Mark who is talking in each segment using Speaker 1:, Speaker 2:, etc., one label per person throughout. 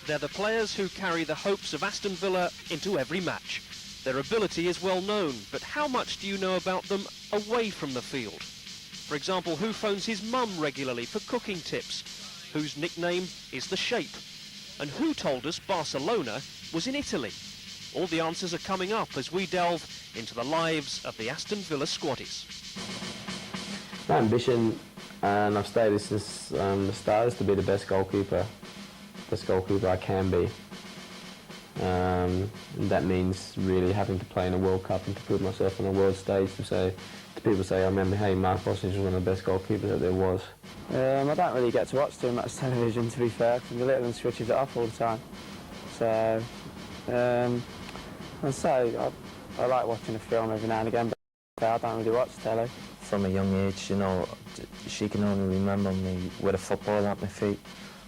Speaker 1: They're the players who carry the hopes of Aston Villa into every match. Their ability is well known, but how much do you know about them away from the field? For example, who phones his mum regularly for cooking tips? Whose nickname is The Shape? And who told us Barcelona was in Italy? All the answers are coming up as we delve into the lives of the Aston Villa Squaddies.
Speaker 2: My ambition, and I've stated this since the start, is to be the best goalkeeper I can be. That means really having to play in a World Cup and to put myself on a world stage to people say, I remember, hey, Mark Bosnich was one of the best goalkeepers that there was. I don't really get to watch too much television, to be fair, because the little one switches it off all the time. So, I like watching a film every now and again, but I don't really watch telly.
Speaker 3: From a young age, you know, she can only remember me with a football at my feet,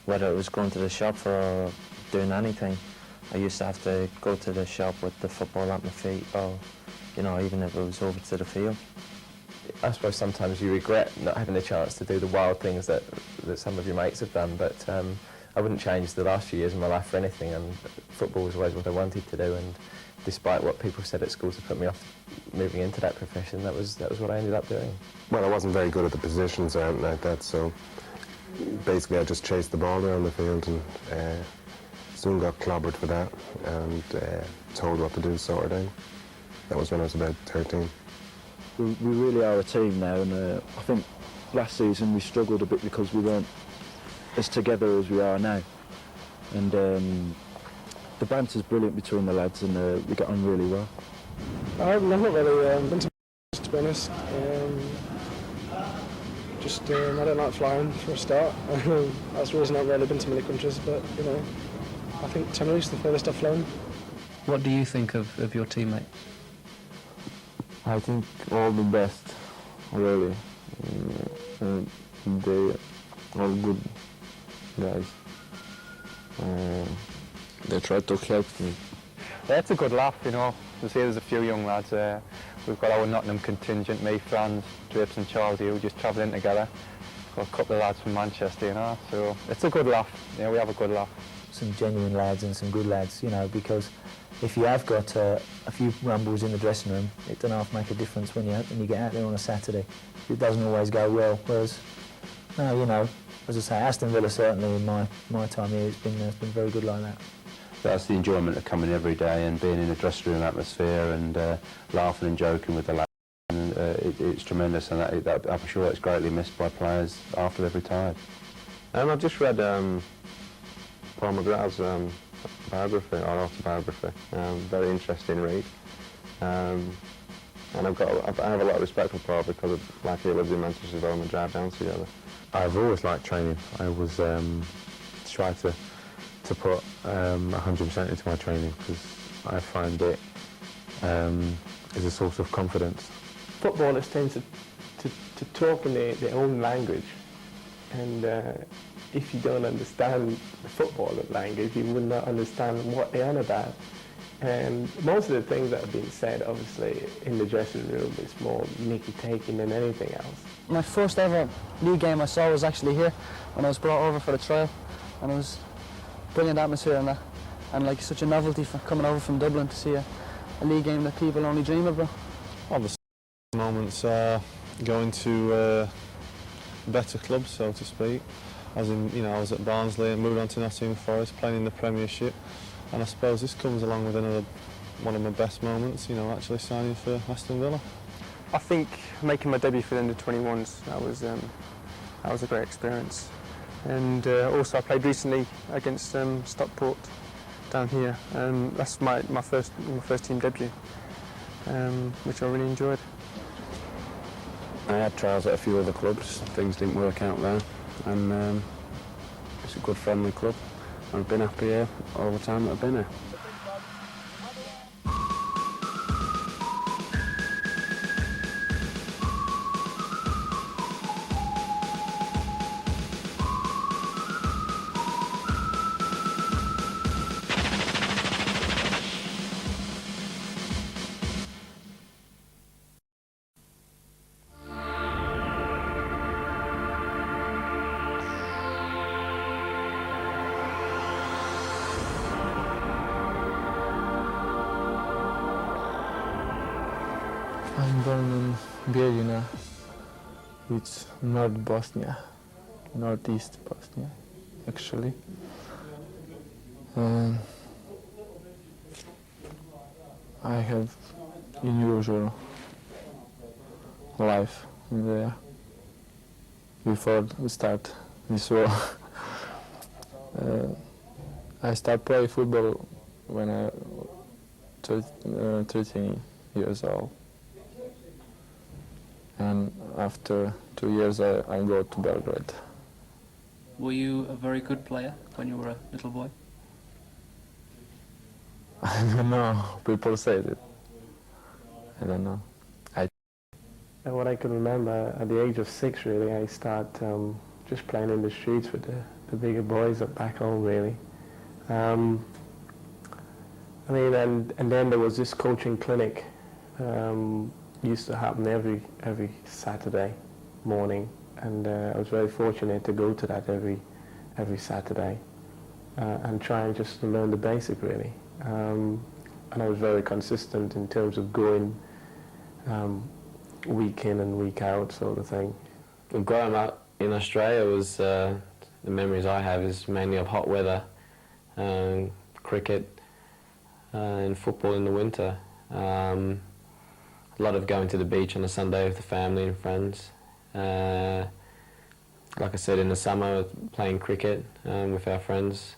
Speaker 3: whether it was going to the shop or doing anything. I used to have to go to the shop with the football at my feet, or, you know, even if it was over to the field.
Speaker 4: I suppose sometimes you regret not having the chance to do the wild things that some of your mates have done, but I wouldn't change the last few years of my life for anything, and football was always what I wanted to do, and despite what people said at school to put me off moving into that profession, that was what I ended up doing.
Speaker 5: Well, I wasn't very good at the positions or anything like that, so basically I just chased the ball around the field and soon got clobbered for that and told what to do sort of thing. That was when I was about 13.
Speaker 6: We really are a team now, and I think last season we struggled a bit because we weren't as together as we are now. And the banter's brilliant between the lads, and we get on really well.
Speaker 7: I've not really been to be honest. I don't like flying for a start. That's the reason I've really been to many countries, but you know, I think Tenerife is the furthest I've flown.
Speaker 8: What do you think of your teammates?
Speaker 2: I think all the best, really. They all good guys. They try to help me.
Speaker 9: Yeah, it's a good laugh, you know. You see, there's a few young lads. We've got our Nottingham contingent, me, Franz, Drapes and Charles Hugh, just travelling together. Got a couple of lads from Manchester, you know, so it's a good laugh. Yeah, we have a good laugh.
Speaker 10: Some genuine lads and some good lads, you know, because if you have got a few rumbles in the dressing room, it doesn't half make a difference when you get out there on a Saturday. It doesn't always go well, whereas, no, you know, as I say, Aston Villa certainly in my time here, it's been very good like that.
Speaker 11: That's the enjoyment of coming every day and being in a dressing room atmosphere and laughing and joking with the lads. And, it's tremendous, and I'm sure that's greatly missed by players after they've retired.
Speaker 2: I've just read Paul McGrath's biography, or autobiography. Very interesting read. And I have a lot of respect for Paul because of, like, he lives in Manchester as well, and we drive down together.
Speaker 4: I've always liked training. I always try to put 100% into my training because I find it is a source of confidence.
Speaker 7: Footballers tend to talk in their own language, and if you don't understand the football language, you would not understand what they're on about. And most of the things that have been said, obviously, in the dressing room is more Mickey-taking than anything else.
Speaker 12: My first ever league game I saw was actually here when I was brought over for the trial, and it was brilliant atmosphere and that, and like such a novelty for coming over from Dublin to see a league game that people only dream about.
Speaker 13: Obviously, moments going to better clubs, so to speak. As in, you know, I was at Barnsley and moved on to Nottingham Forest, playing in the Premiership, and I suppose this comes along with another one of my best moments. You know, actually signing for Aston Villa.
Speaker 7: I think making my debut for the under-21s, that was a great experience. And also I played recently against Stockport down here, and that's my first team debut, which I really enjoyed.
Speaker 2: I had trials at a few other clubs, things didn't work out there, and it's a good friendly club. I've been happy here all the time that I've been here.
Speaker 14: I'm born in Bijeljina. It's North Bosnia, northeast Bosnia, actually. I have unusual life in there before we start this war. I started playing football when I was 13 years old. And after 2 years I go to Belgrade.
Speaker 8: Were you a very good player when you were a little boy?
Speaker 14: I don't know, people say it. I don't know.
Speaker 7: And what I can remember, at the age of 6 really, I start just playing in the streets with the bigger boys up back home really. I mean, and then there was this coaching clinic. Used to happen every Saturday morning, and I was very fortunate to go to that every Saturday and try and just learn the basic really. And I was very consistent in terms of going week in and week out sort of thing.
Speaker 2: Growing up in Australia was the memories I have is mainly of hot weather, cricket, and football in the winter. A lot of going to the beach on a Sunday with the family and friends. Like I said, in the summer, playing cricket with our friends.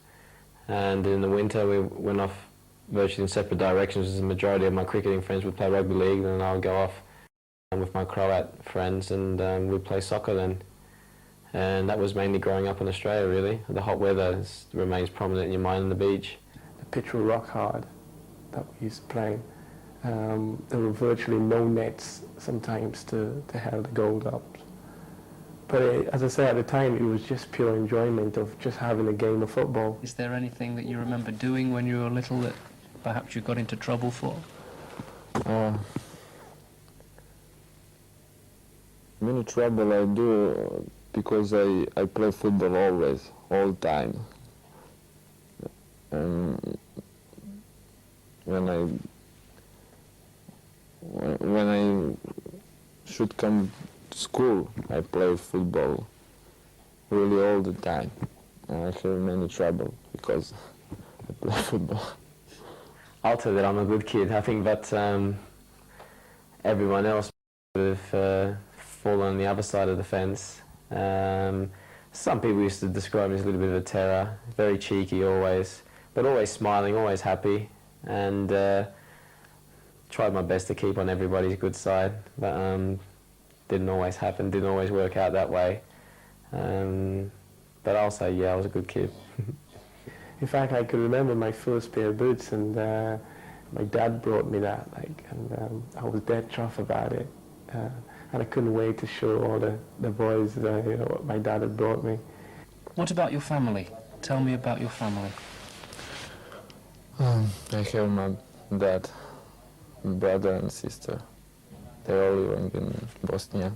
Speaker 2: And in the winter, we went off virtually in separate directions, as the majority of my cricketing friends would play rugby league, and I would go off with my Croat friends, and we'd play soccer then. And that was mainly growing up in Australia, really. The hot weather remains prominent in your mind on the beach.
Speaker 7: The pitch will rock hard that we used to play. There were virtually no nets sometimes to held the goal up. But as I say, at the time, it was just pure enjoyment of just having a game of football.
Speaker 8: Is there anything that you remember doing when you were little that perhaps you got into trouble for?
Speaker 14: Many trouble I do because I play football always, all the time. And when I should come to school, I play football really all the time. And I have many trouble because I play football.
Speaker 2: I'll tell that I'm a good kid. I think that everyone else would have fallen on the other side of the fence. Some people used to describe me as a little bit of a terror, very cheeky always, but always smiling, always happy, and tried my best to keep on everybody's good side, but didn't always happen, didn't always work out that way. But I'll say, yeah, I was a good kid.
Speaker 7: In fact, I can remember my first pair of boots, and my dad brought me that, and I was dead chuffed about it. And I couldn't wait to show all the boys what my dad had brought me.
Speaker 8: What about your family? Tell me about your family.
Speaker 14: I have my dad, brother and sister. They're all living in Bosnia.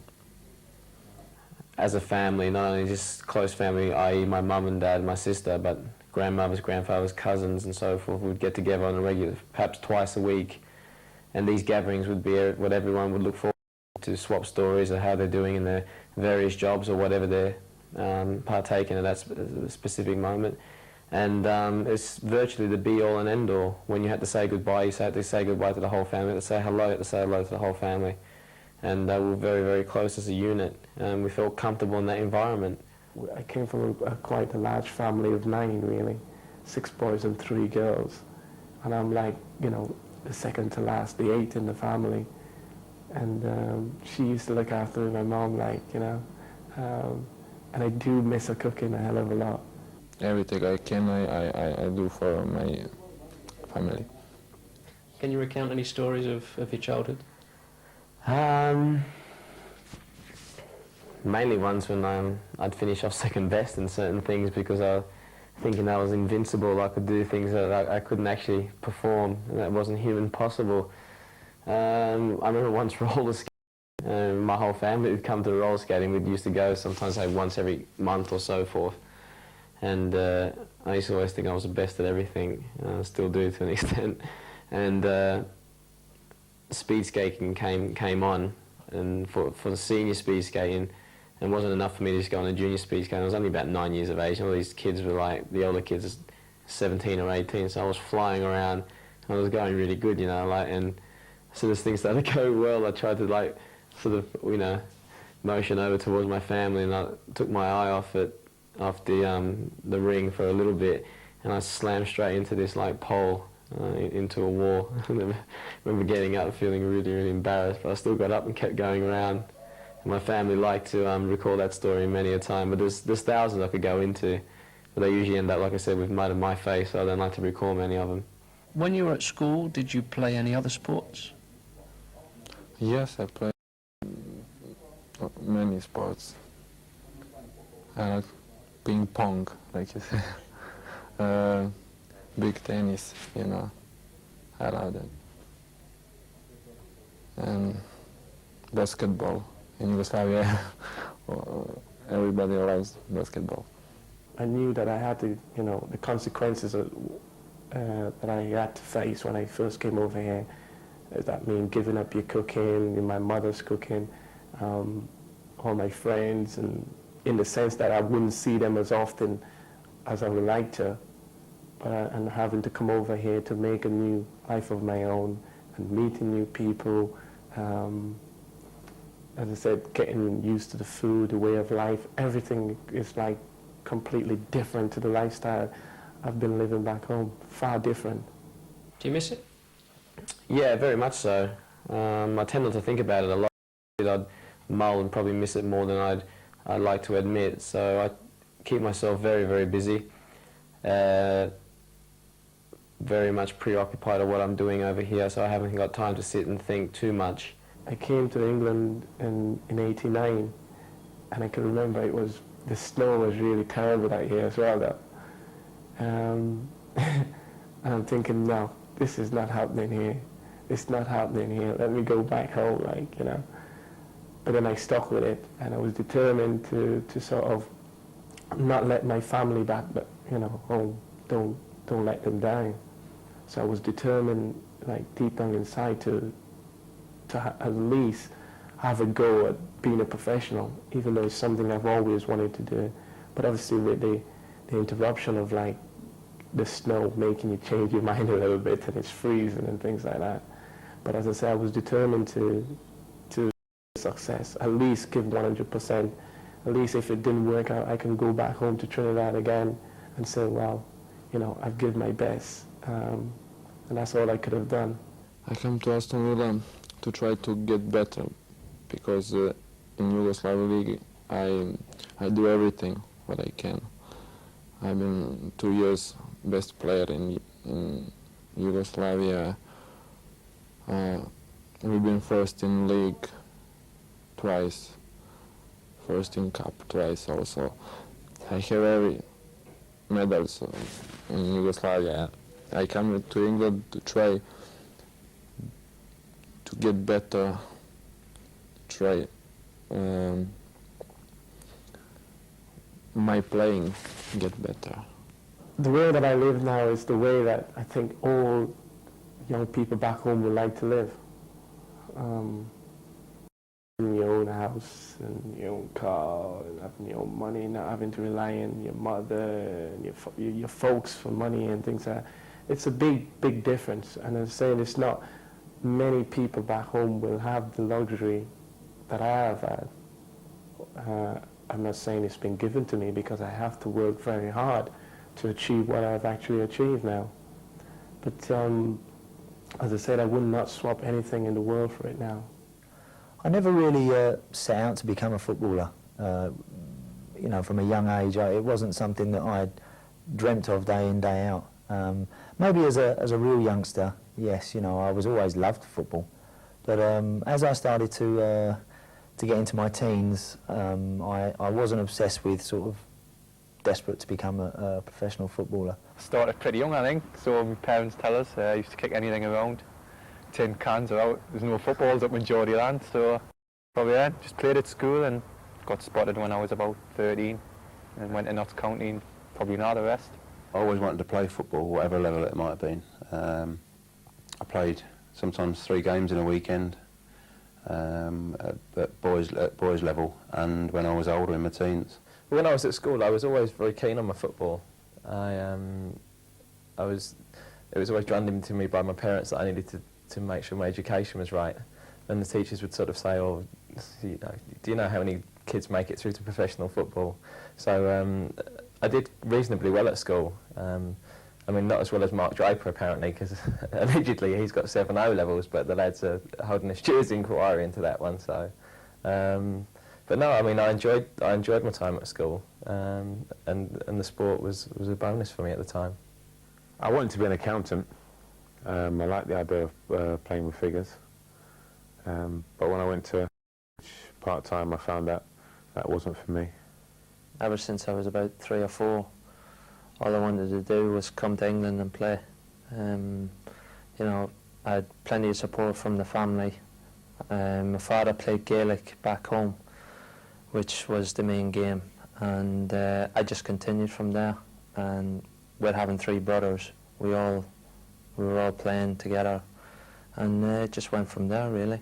Speaker 2: As a family, not only just close family, i.e. my mum and dad, my sister, but grandmothers, grandfathers, cousins and so forth, would get together on a regular, perhaps twice a week, and these gatherings would be what everyone would look forward to swap stories of how they're doing in their various jobs or whatever they're partaking in at that specific moment. And it's virtually the be-all and end-all. When you had to say goodbye, you had to say goodbye to the whole family. You had to say hello, you had to say hello to the whole family. And we were very, very close as a unit. We felt comfortable in that environment.
Speaker 7: I came from quite a large family of 9, really. 6 boys and 3 girls. And I'm like, the second to last, the 8th in the family. And she used to look after my mom, and I do miss her cooking a hell of a lot.
Speaker 14: Everything I can, I do for my family.
Speaker 1: Can you recount any stories of your childhood?
Speaker 2: Mainly ones when I'd finish off second best in certain things because I was thinking I was invincible, I could do things that I couldn't actually perform, and that wasn't human possible. I remember once roller skating, my whole family would come to the roller skating. We'd used to go sometimes like once every month or so forth. And I used to always think I was the best at everything, and I still do to an extent. And speed skating came on, and for the senior speed skating, it wasn't enough for me to just go on the junior speed skating. I was only about 9 years of age, and all these kids were like, the older kids, 17 or 18, so I was flying around, and I was going really good, you know, like, and so as things started to go well, I tried to like, sort of, you know, motion over towards my family, and I took my eye off the ring for a little bit, and I slammed straight into this like pole, into a wall. I remember getting up feeling really, really embarrassed, but I still got up and kept going around. And my family like to recall that story many a time, but there's thousands I could go into, but they usually end up, like I said, with mud in my face, so I don't like to recall many of them.
Speaker 8: When you were at school, did you play any other sports?
Speaker 14: Yes, I played many sports. I like ping pong, like you say. Big tennis, you know, I love that. And basketball in Yugoslavia, everybody loves basketball.
Speaker 7: I knew that I had to, you know, the consequences that I had to face when I first came over here. That means giving up your cooking, my mother's cooking, all my friends, and in the sense that I wouldn't see them as often as I would like to. And having to come over here to make a new life of my own and meeting new people. As I said, getting used to the food, the way of life, everything is like completely different to the lifestyle I've been living back home, far different.
Speaker 1: Do you miss it?
Speaker 2: Yeah, very much so. I tend not to think about it a lot. I'd mull and probably miss it more than I'd like to admit, so I keep myself very, very busy. Very much preoccupied with what I'm doing over here, so I haven't got time to sit and think too much. I came to England in '89, and I can remember the snow was really terrible out here as well, though. And I'm thinking, no, this is not happening here. It's not happening here. Let me go back home, like, you know. But then I stuck with it, and I was determined to sort of not let my family back, but, you know, home, don't let them down. So I was determined, like deep down inside, to at least have a go at being a professional, even though it's something I've always wanted to do. But obviously with the interruption of like the snow making you change your mind a little bit, and it's freezing and things like that. But as I said, I was determined to success, at least give 100%. At least if it didn't work out, I can go back home to Trinidad again and say, well, you know, I've given my best. And that's all I could have done.
Speaker 14: I come to Aston Villa to try to get better, because in Yugoslavia League I do everything what I can. I've been 2 years best player in Yugoslavia. We've been first in league twice, first in cup twice also. I have every medals in Yugoslavia. I come to England to try to get better, try my playing get better.
Speaker 7: The way that I live now is the way that I think all young people back home would like to live. In your own house and your own car and having your own money, not having to rely on your mother and your folks for money and things like that. It's a big difference. And I'm saying it's not many people back home will have the luxury that I have had. I'm not saying it's been given to me, because I have to work very hard to achieve what I've actually achieved now. But as I said, I would not swap anything in the world for it now.
Speaker 10: I never really set out to become a footballer. You know, from a young age, it wasn't something that I dreamt of day in, day out. Maybe as a real youngster, yes, you know, I was always loved football. But as I started to get into my teens, I wasn't obsessed with sort of desperate to become a professional footballer.
Speaker 9: Started pretty young, I think, so my parents tell us I used to kick anything around. Tin cans are out, there's no footballs up in Geordie land, so probably just played at school and got spotted when I was about 13 and went to Notts County and probably know the rest.
Speaker 11: I always wanted to play football, whatever level it might have been. I played sometimes 3 games in a weekend at boys level, and when I was older in my teens.
Speaker 4: When I was at school, I was always very keen on my football. It was always drummed into me by my parents that I needed to make sure my education was right. And the teachers would sort of say, "Oh, do you know how many kids make it through to professional football?" So I did reasonably well at school. I mean, not as well as Mark Draper apparently, because allegedly he's got 7 O levels, but the lads are holding a steward's inquiry into that one. So, but no, I mean, I enjoyed my time at school, and the sport was a bonus for me at the time.
Speaker 15: I wanted to be an accountant. I liked the idea of playing with figures. But when I went to part-time, I found that wasn't for me.
Speaker 3: Ever since I was about 3 or 4, all I wanted to do was come to England and play. You know, I had plenty of support from the family. My father played Gaelic back home, which was the main game, and I just continued from there. And with having 3 brothers, we were all playing together, and it just went from there, really.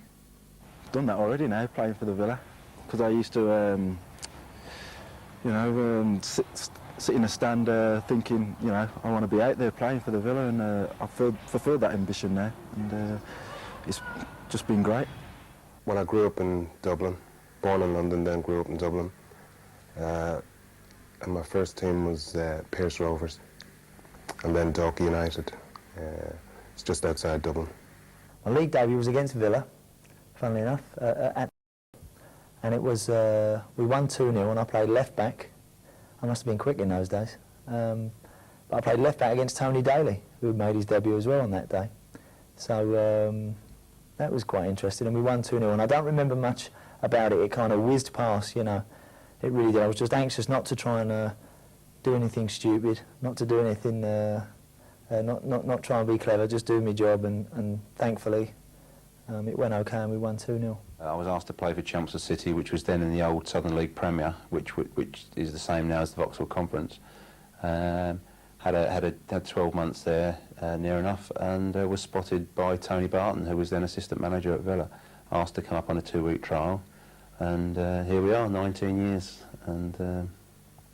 Speaker 6: I've done that already now, playing for the Villa, because I used to, sit in a stand thinking, I want to be out there playing for the Villa, and I've fulfilled that ambition now, and it's just been great.
Speaker 5: When I grew up in Dublin, born in London, then grew up in Dublin, and my first team was Pearse Rovers, and then Dalkey United. It's just outside Dublin.
Speaker 10: My league debut was against Villa, funnily enough, and it was, we won 2-0 and I played left back. I must have been quick in those days. But I played left back against Tony Daly, who had made his debut as well on that day. So that was quite interesting, and we won 2-0, and I don't remember much about it. It kind of whizzed past, It really did. I was just anxious not to try and do anything stupid, not to do anything, not try and be clever, just do my job, and thankfully it went okay and we won 2-0.
Speaker 11: I was asked to play for Chelmsford City, which was then in the old Southern League Premier, which is the same now as the Vauxhall Conference. Had 12 months there, near enough, and was spotted by Tony Barton, who was then assistant manager at Villa, asked to come up on a 2-week trial, and here we are, 19 years, and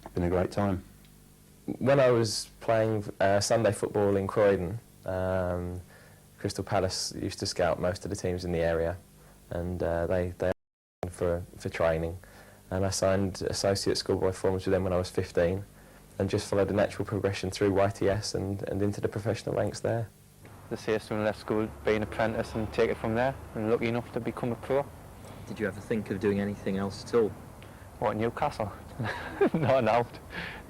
Speaker 11: it's been a great time.
Speaker 4: When I was playing Sunday football in Croydon, Crystal Palace used to scout most of the teams in the area, and they for training, and I signed associate schoolboy forms with them when I was 15, and just followed a natural progression through YTS and into the professional ranks there.
Speaker 9: The say someone left school, be an apprentice and take it from there, and lucky enough to become a pro.
Speaker 16: Did you ever think of doing anything else at all?
Speaker 9: What, Newcastle? Not out.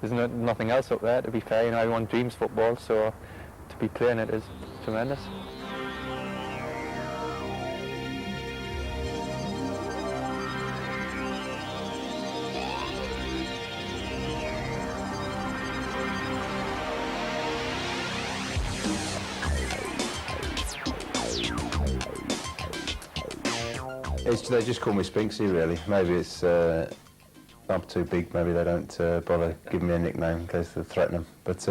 Speaker 9: There's nothing else up there, to be fair. Everyone dreams football, so to be playing it is tremendous.
Speaker 11: They just call me Spinksy, really. Maybe it's I'm too big, maybe they don't bother giving me a nickname in case they threaten them. But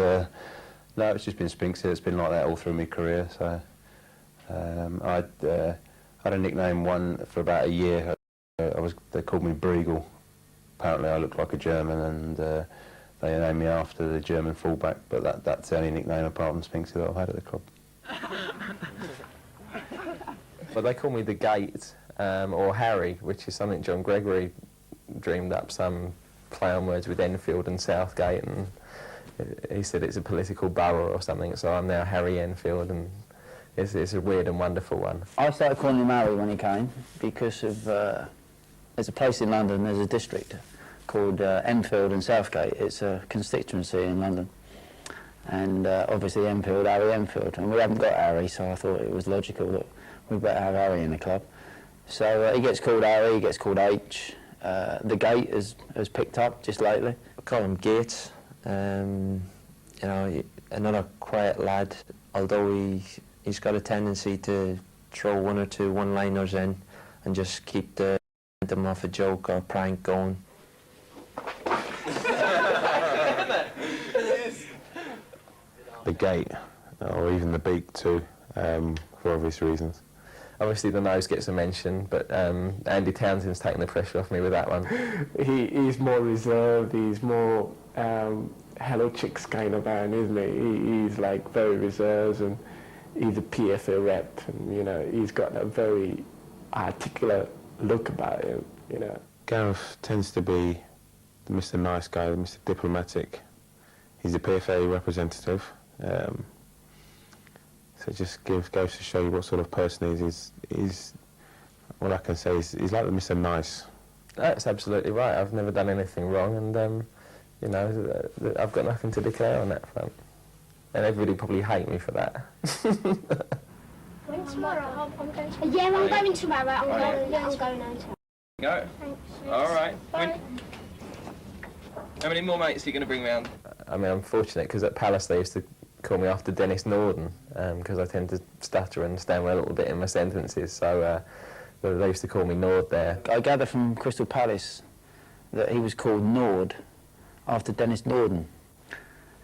Speaker 11: no, it's just been Spinksy. It's been like that all through my career. So I had a nickname one for about a year. They called me Briegel. Apparently I looked like a German, and they named me after the German fullback. But that's the only nickname apart from Spinksy that I've had at the club.
Speaker 4: But they call me the Gate, or Harry, which is something John Gregory dreamed up, some play on words with Enfield and Southgate, and he said it's a political borough or something, so I'm now Harry Enfield, and it's a weird and wonderful one.
Speaker 17: I started calling him Harry when he came because of there's a place in London, there's a district called Enfield and Southgate. It's a constituency in London, and obviously Enfield, Harry Enfield, and we haven't got Harry, so I thought it was logical that we better have Harry in the club. So he gets called Harry, he gets called H. The Gate has picked up just lately.
Speaker 3: I call him Gates. Another quiet lad, although he's got a tendency to throw 1 or 2 one-liners in and just keep them off a joke or prank going.
Speaker 15: The Gate, or even the Beak too. For for obvious reasons.
Speaker 4: Obviously the nose gets a mention, but Andy Townsend's taking the pressure off me with that one.
Speaker 7: He's more reserved, he's more hello chicks kind of man, isn't he? He's like very reserved, and he's a PFA rep, and you know, he's got a very articulate look about him, you know.
Speaker 15: Gareth tends to be the Mr. Nice guy, Mr. Diplomatic. He's a PFA representative. So it just goes to show you what sort of person he is. He's all I can say is he's like the Mr. Nice.
Speaker 4: That's absolutely right. I've never done anything wrong, and you know, I've got nothing to declare on that front. And everybody probably hate me for that.
Speaker 18: When tomorrow? I'm going to. Yeah, I'm going tomorrow. I'm going now.
Speaker 19: Go.
Speaker 18: Thanks.
Speaker 19: All right.
Speaker 18: Bye.
Speaker 19: How many more mates are you going to bring round?
Speaker 4: I mean, I'm fortunate because at Palace they used to call me after Dennis Norden because I tend to stutter and stammer a little bit in my sentences. So they used to call me Nord there.
Speaker 17: I gather from Crystal Palace that he was called Nord after Dennis Norden.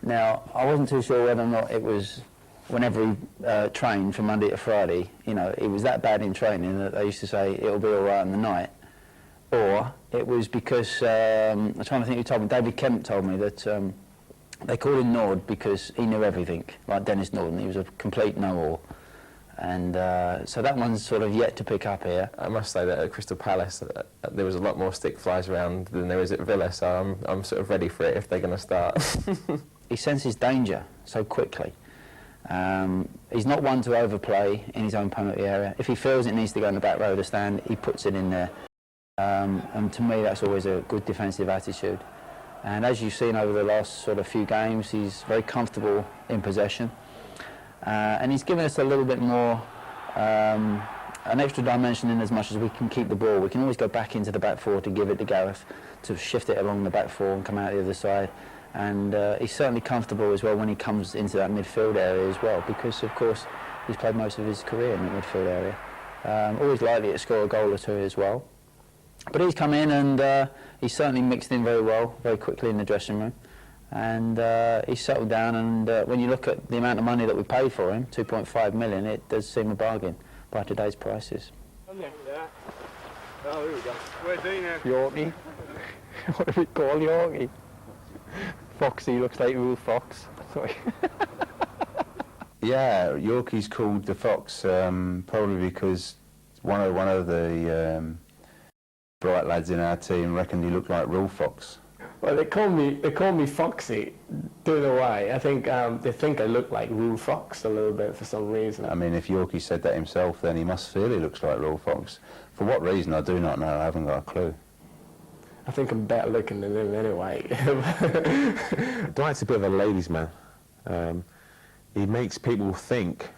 Speaker 17: Now, I wasn't too sure whether or not it was whenever he trained from Monday to Friday, you know, he was that bad in training that they used to say it'll be all right in the night. Or it was because, I'm trying to think who told me, David Kemp told me that they called him Nord because he knew everything, like Dennis Norden. He was a complete know-all. And so that one's sort of yet to pick up here.
Speaker 4: I must say that at Crystal Palace there was a lot more stick flies around than there is at Villa, so I'm sort of ready for it if they're going to start.
Speaker 17: He senses danger so quickly. He's not one to overplay in his own penalty area. If he feels it needs to go in the back row of the stand, he puts it in there. And to me that's always a good defensive attitude. And as you've seen over the last sort of few games, he's very comfortable in possession. And he's given us a little bit more, an extra dimension in as much as we can keep the ball. We can always go back into the back four to give it to Gareth, to shift it along the back four and come out the other side. And he's certainly comfortable as well when he comes into that midfield area as well, because of course he's played most of his career in the midfield area. Always likely to score a goal or two as well. But he's come in and he's certainly mixed in very well, very quickly in the dressing room. And he's settled down, and when you look at the amount of money that we paid for him, 2.5 million, it does seem a bargain by today's prices.
Speaker 7: Oh, here we go. Where's he now? Yorkie. What do we call Yorkie? Foxy, looks like Will Fox. Sorry.
Speaker 11: Yeah, Yorkie's called the Fox, probably because one of the bright lads in our team reckoned he looked like Real Fox.
Speaker 7: Well, they call me Foxy. Don't know why. I think they think I look like Rule Fox a little bit for some reason.
Speaker 11: I mean, if Yorkie said that himself, then he must feel he looks like Real Fox. For what reason, I do not know. I haven't got a clue.
Speaker 7: I think I'm better looking than him anyway.
Speaker 15: Dwight's a bit of a ladies' man. He makes people think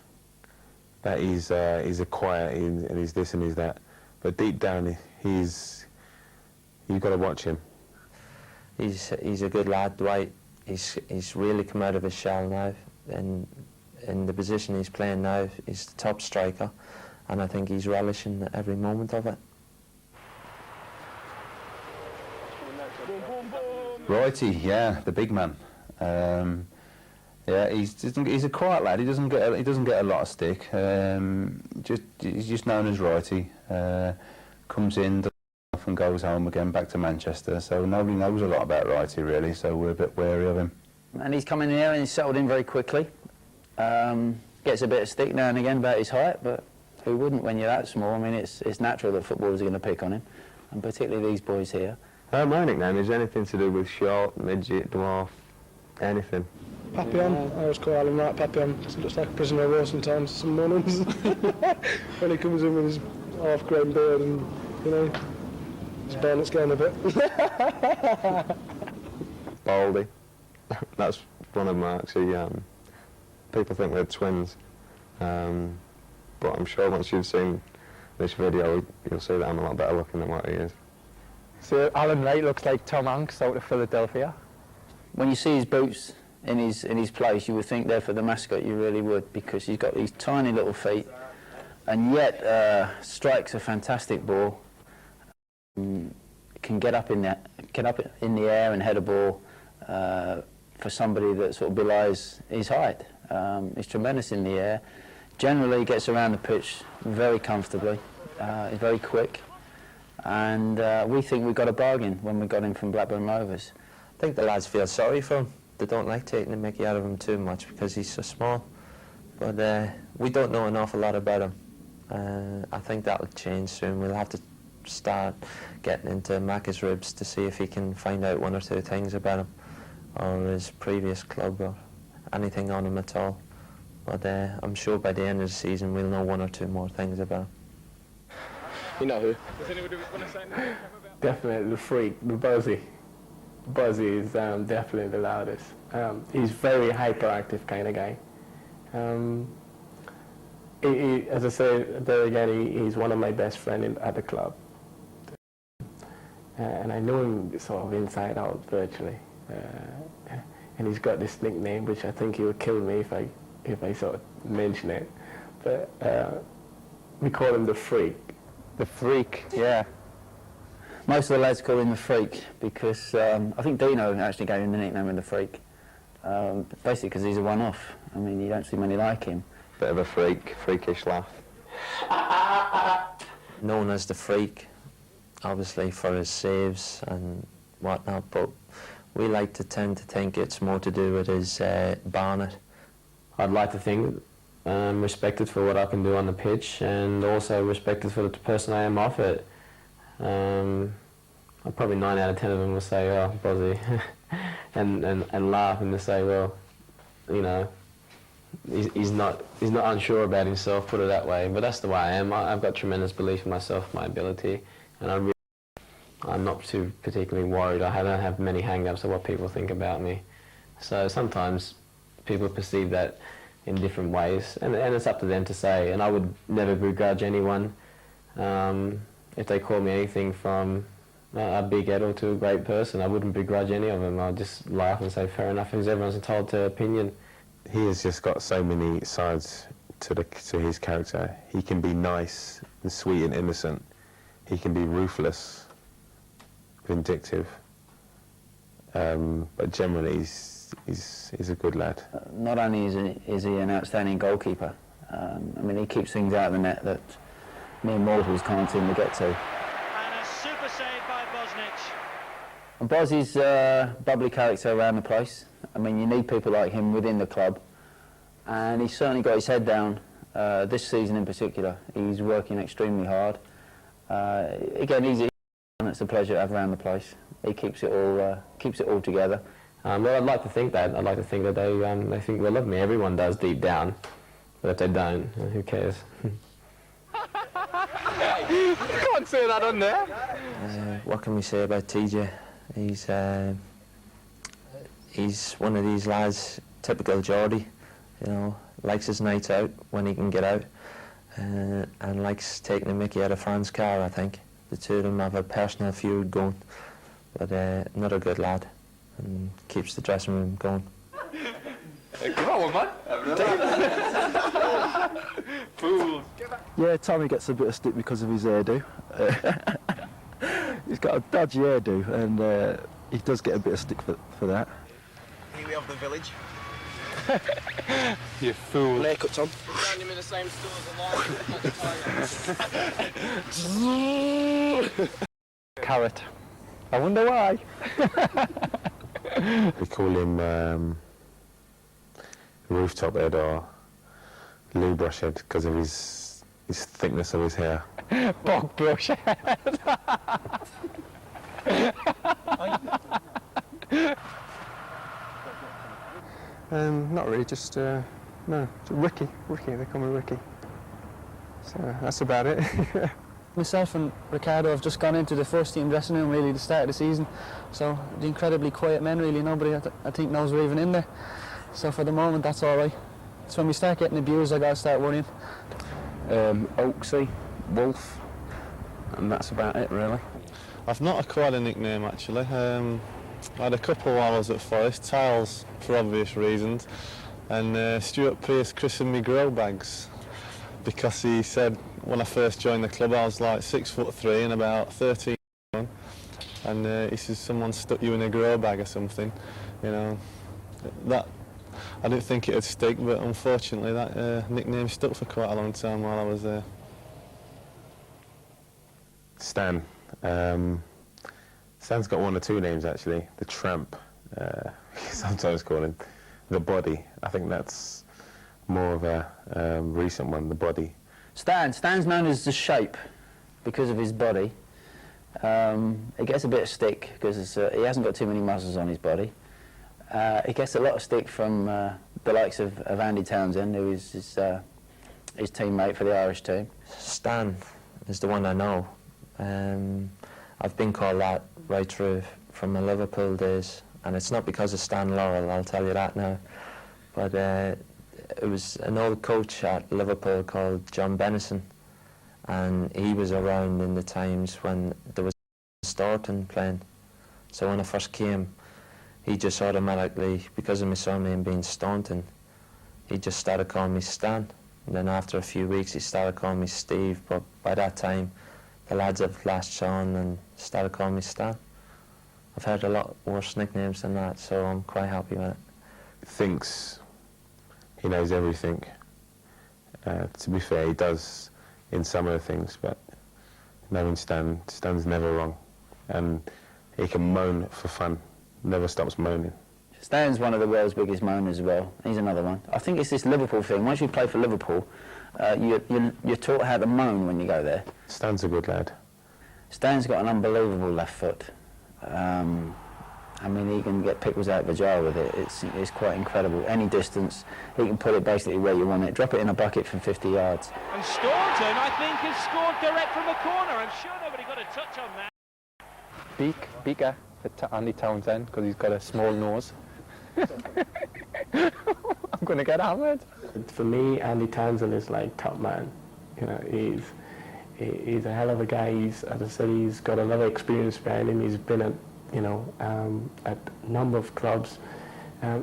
Speaker 15: that he's a quiet and he's this and he's that, but deep down you've got to watch him.
Speaker 3: He's a good lad, Dwight. He's really come out of his shell now, and in the position he's playing now, he's the top striker, and I think he's relishing every moment of it.
Speaker 11: Righty, yeah, the big man. Yeah, he's a quiet lad. He doesn't get a lot of stick. He's just known as Righty. Comes in, does off and goes home again back to Manchester. So nobody knows a lot about Righty really. So we're a bit wary of him.
Speaker 17: And he's come in here and he's settled in very quickly. Gets a bit of stick now and again about his height, but who wouldn't when you're that small? I mean, it's natural that footballers are going to pick on him, and particularly these boys here.
Speaker 2: My nickname is anything to do with short, midget, dwarf, anything.
Speaker 20: Papillon, I always call him that, Papillon. He looks like a prisoner of war sometimes, some mornings. When he comes in with his half-grown beard and, you know, his bonnet's going a bit.
Speaker 2: Baldy. That's one of my actually, people think we're twins. But I'm sure once you've seen this video, you'll see that I'm a lot better looking than what he is.
Speaker 9: So Alan Wright looks like Tom Hanks out of Philadelphia.
Speaker 17: When you see his boots in his place, you would think they're for the mascot. You really would, because he's got these tiny little feet, and yet strikes a fantastic ball. Can get up in the air and head a ball for somebody that sort of belies his height. He's tremendous in the air. Generally gets around the pitch very comfortably, he's very quick, and we think we got a bargain when we got him from Blackburn Rovers.
Speaker 3: I think the lads feel sorry for him. They don't like taking the mickey out of him too much because he's so small. But we don't know an awful lot about him. I think that'll change soon. We'll have to start getting into Macca's ribs to see if he can find out one or two things about him, or his previous club, or anything on him at all. But I'm sure by the end of the season we'll know one or two more things about him.
Speaker 7: You know who?
Speaker 19: Does anybody want to say anything?
Speaker 7: Definitely the freak, the Buzzy. Buzzy is definitely the loudest. He's very hyperactive kind of guy. As I said there again, he's one of my best friends at the club. And I know him sort of inside out virtually. And he's got this nickname which I think he would kill me if I sort of mention it. But we call him the Freak.
Speaker 17: The Freak, yeah. Most of the lads call him the Freak because I think Dino actually gave him the nickname of the Freak. Basically because he's a one-off. I mean, you don't see many like him.
Speaker 2: Bit of a freak, freakish laugh.
Speaker 3: Known as the Freak, obviously for his saves and whatnot, but we like to tend to think it's more to do with his barnet.
Speaker 21: I'd like to think I'm respected for what I can do on the pitch, and also respected for the person I am off it. Probably 9 out of 10 of them will say, "Oh, Bozzy," and laugh, and they say, "Well, you know, he's not unsure about himself, put it that way." But that's the way I am. I've got tremendous belief in myself, my ability, and I'm not too particularly worried. I don't have many hang-ups of what people think about me. So sometimes people perceive that in different ways, and it's up to them to say. And I would never begrudge anyone if they call me anything from a big adult to a great person. I wouldn't begrudge any of them. I'd just laugh and say, fair enough, because everyone's entitled to opinion.
Speaker 15: He has just got so many sides to his character. He can be nice and sweet and innocent. He can be ruthless, vindictive. But generally, he's a good lad.
Speaker 17: Not only is he an outstanding goalkeeper, I mean, he keeps things out of the net that mere mortals can't seem to get to.
Speaker 22: And a super save by Bosnich.
Speaker 17: And Bozzy's bubbly character around the place. I mean, you need people like him within the club, and he's certainly got his head down this season in particular. He's working extremely hard. Again, it's a pleasure to have around the place. He keeps it all together.
Speaker 21: Well, I'd like to think that. I'd like to think that they think they love me. Everyone does deep down, but if they don't, who cares?
Speaker 19: You can't say that on there.
Speaker 3: What can we say about TJ? He's one of these lads, typical Geordie, you know, likes his nights out when he can get out, and likes taking the mickey out of Fran's car, I think. The two of them have a personal feud going, but another good lad, and keeps the dressing room going.
Speaker 19: Come on, man. Fool.
Speaker 6: Yeah, Tommy gets a bit of stick because of his hairdo. He's got a dodgy hairdo, and he does get a bit of stick for that.
Speaker 19: Here we have the village.
Speaker 9: You fool.
Speaker 19: Haircuts on. Found him in the same store as
Speaker 9: Carrot. I wonder why.
Speaker 15: We call him rooftop head or loo brush head because of his thickness of his hair.
Speaker 9: Bog brush head. Not really, just no, just Ricky. They call me Ricky. So that's about it.
Speaker 12: Myself and Ricardo have just gone into the first team dressing room really at the start of the season, so the incredibly quiet men, really nobody I think knows we're even in there. So for the moment that's all right. So when we start getting abused I gotta start worrying.
Speaker 21: Oaksy, Wolf, and that's about it really.
Speaker 13: I've not acquired a nickname actually. I had a couple while I was at Forest, Tiles for obvious reasons, and Stuart Pearce christened me Grow Bags because he said when I first joined the club I was like 6'3" and about 13, and he says someone stuck you in a grow bag or something, you know. That I didn't think it'd stick, but unfortunately that nickname stuck for quite a long time while I was there.
Speaker 15: Stan. Stan's got one or two names actually. The Tramp, sometimes call him. The Body. I think that's more of a recent one, the Body.
Speaker 17: Stan's known as the Shape because of his body. He gets a bit of stick because he hasn't got too many muscles on his body. He gets a lot of stick from the likes of Andy Townsend, who is his teammate for the Irish team.
Speaker 3: Stan is the one I know. I've been called that right through from my Liverpool days, and it's not because of Stan Laurel, I'll tell you that now. But it was an old coach at Liverpool called John Bennison, and he was around in the times when there was Staunton playing. So when I first came, he just automatically, because of my surname being Staunton, he just started calling me Stan. And then after a few weeks, he started calling me Steve, but by that time, the lads have latched on and started calling me Stan. I've heard a lot worse nicknames than that, so I'm quite happy with it.
Speaker 15: Thinks he knows everything. To be fair, he does in some of the things, but knowing Stan's never wrong. And he can moan for fun, never stops moaning.
Speaker 17: Stan's one of the world's biggest moaners as well. He's another one. I think it's this Liverpool thing. Once you play for Liverpool, you're taught how to moan when you go there.
Speaker 15: Stan's a good lad.
Speaker 17: Stan's got an unbelievable left foot. I mean, he can get pickles out of a jar with it. It's quite incredible. Any distance, he can put it basically where you want it. Drop it in a bucket from 50 yards.
Speaker 22: And Staunton, I think, has scored direct from a corner. I'm sure nobody got a touch on that.
Speaker 9: Beaker for Andy Townsend, because he's got a small nose. I'm going to get hammered.
Speaker 7: For me, Andy Townsend is like top man. You know, he's a hell of a guy. As I said, he's got a lot of experience behind him. He's been at a number of clubs.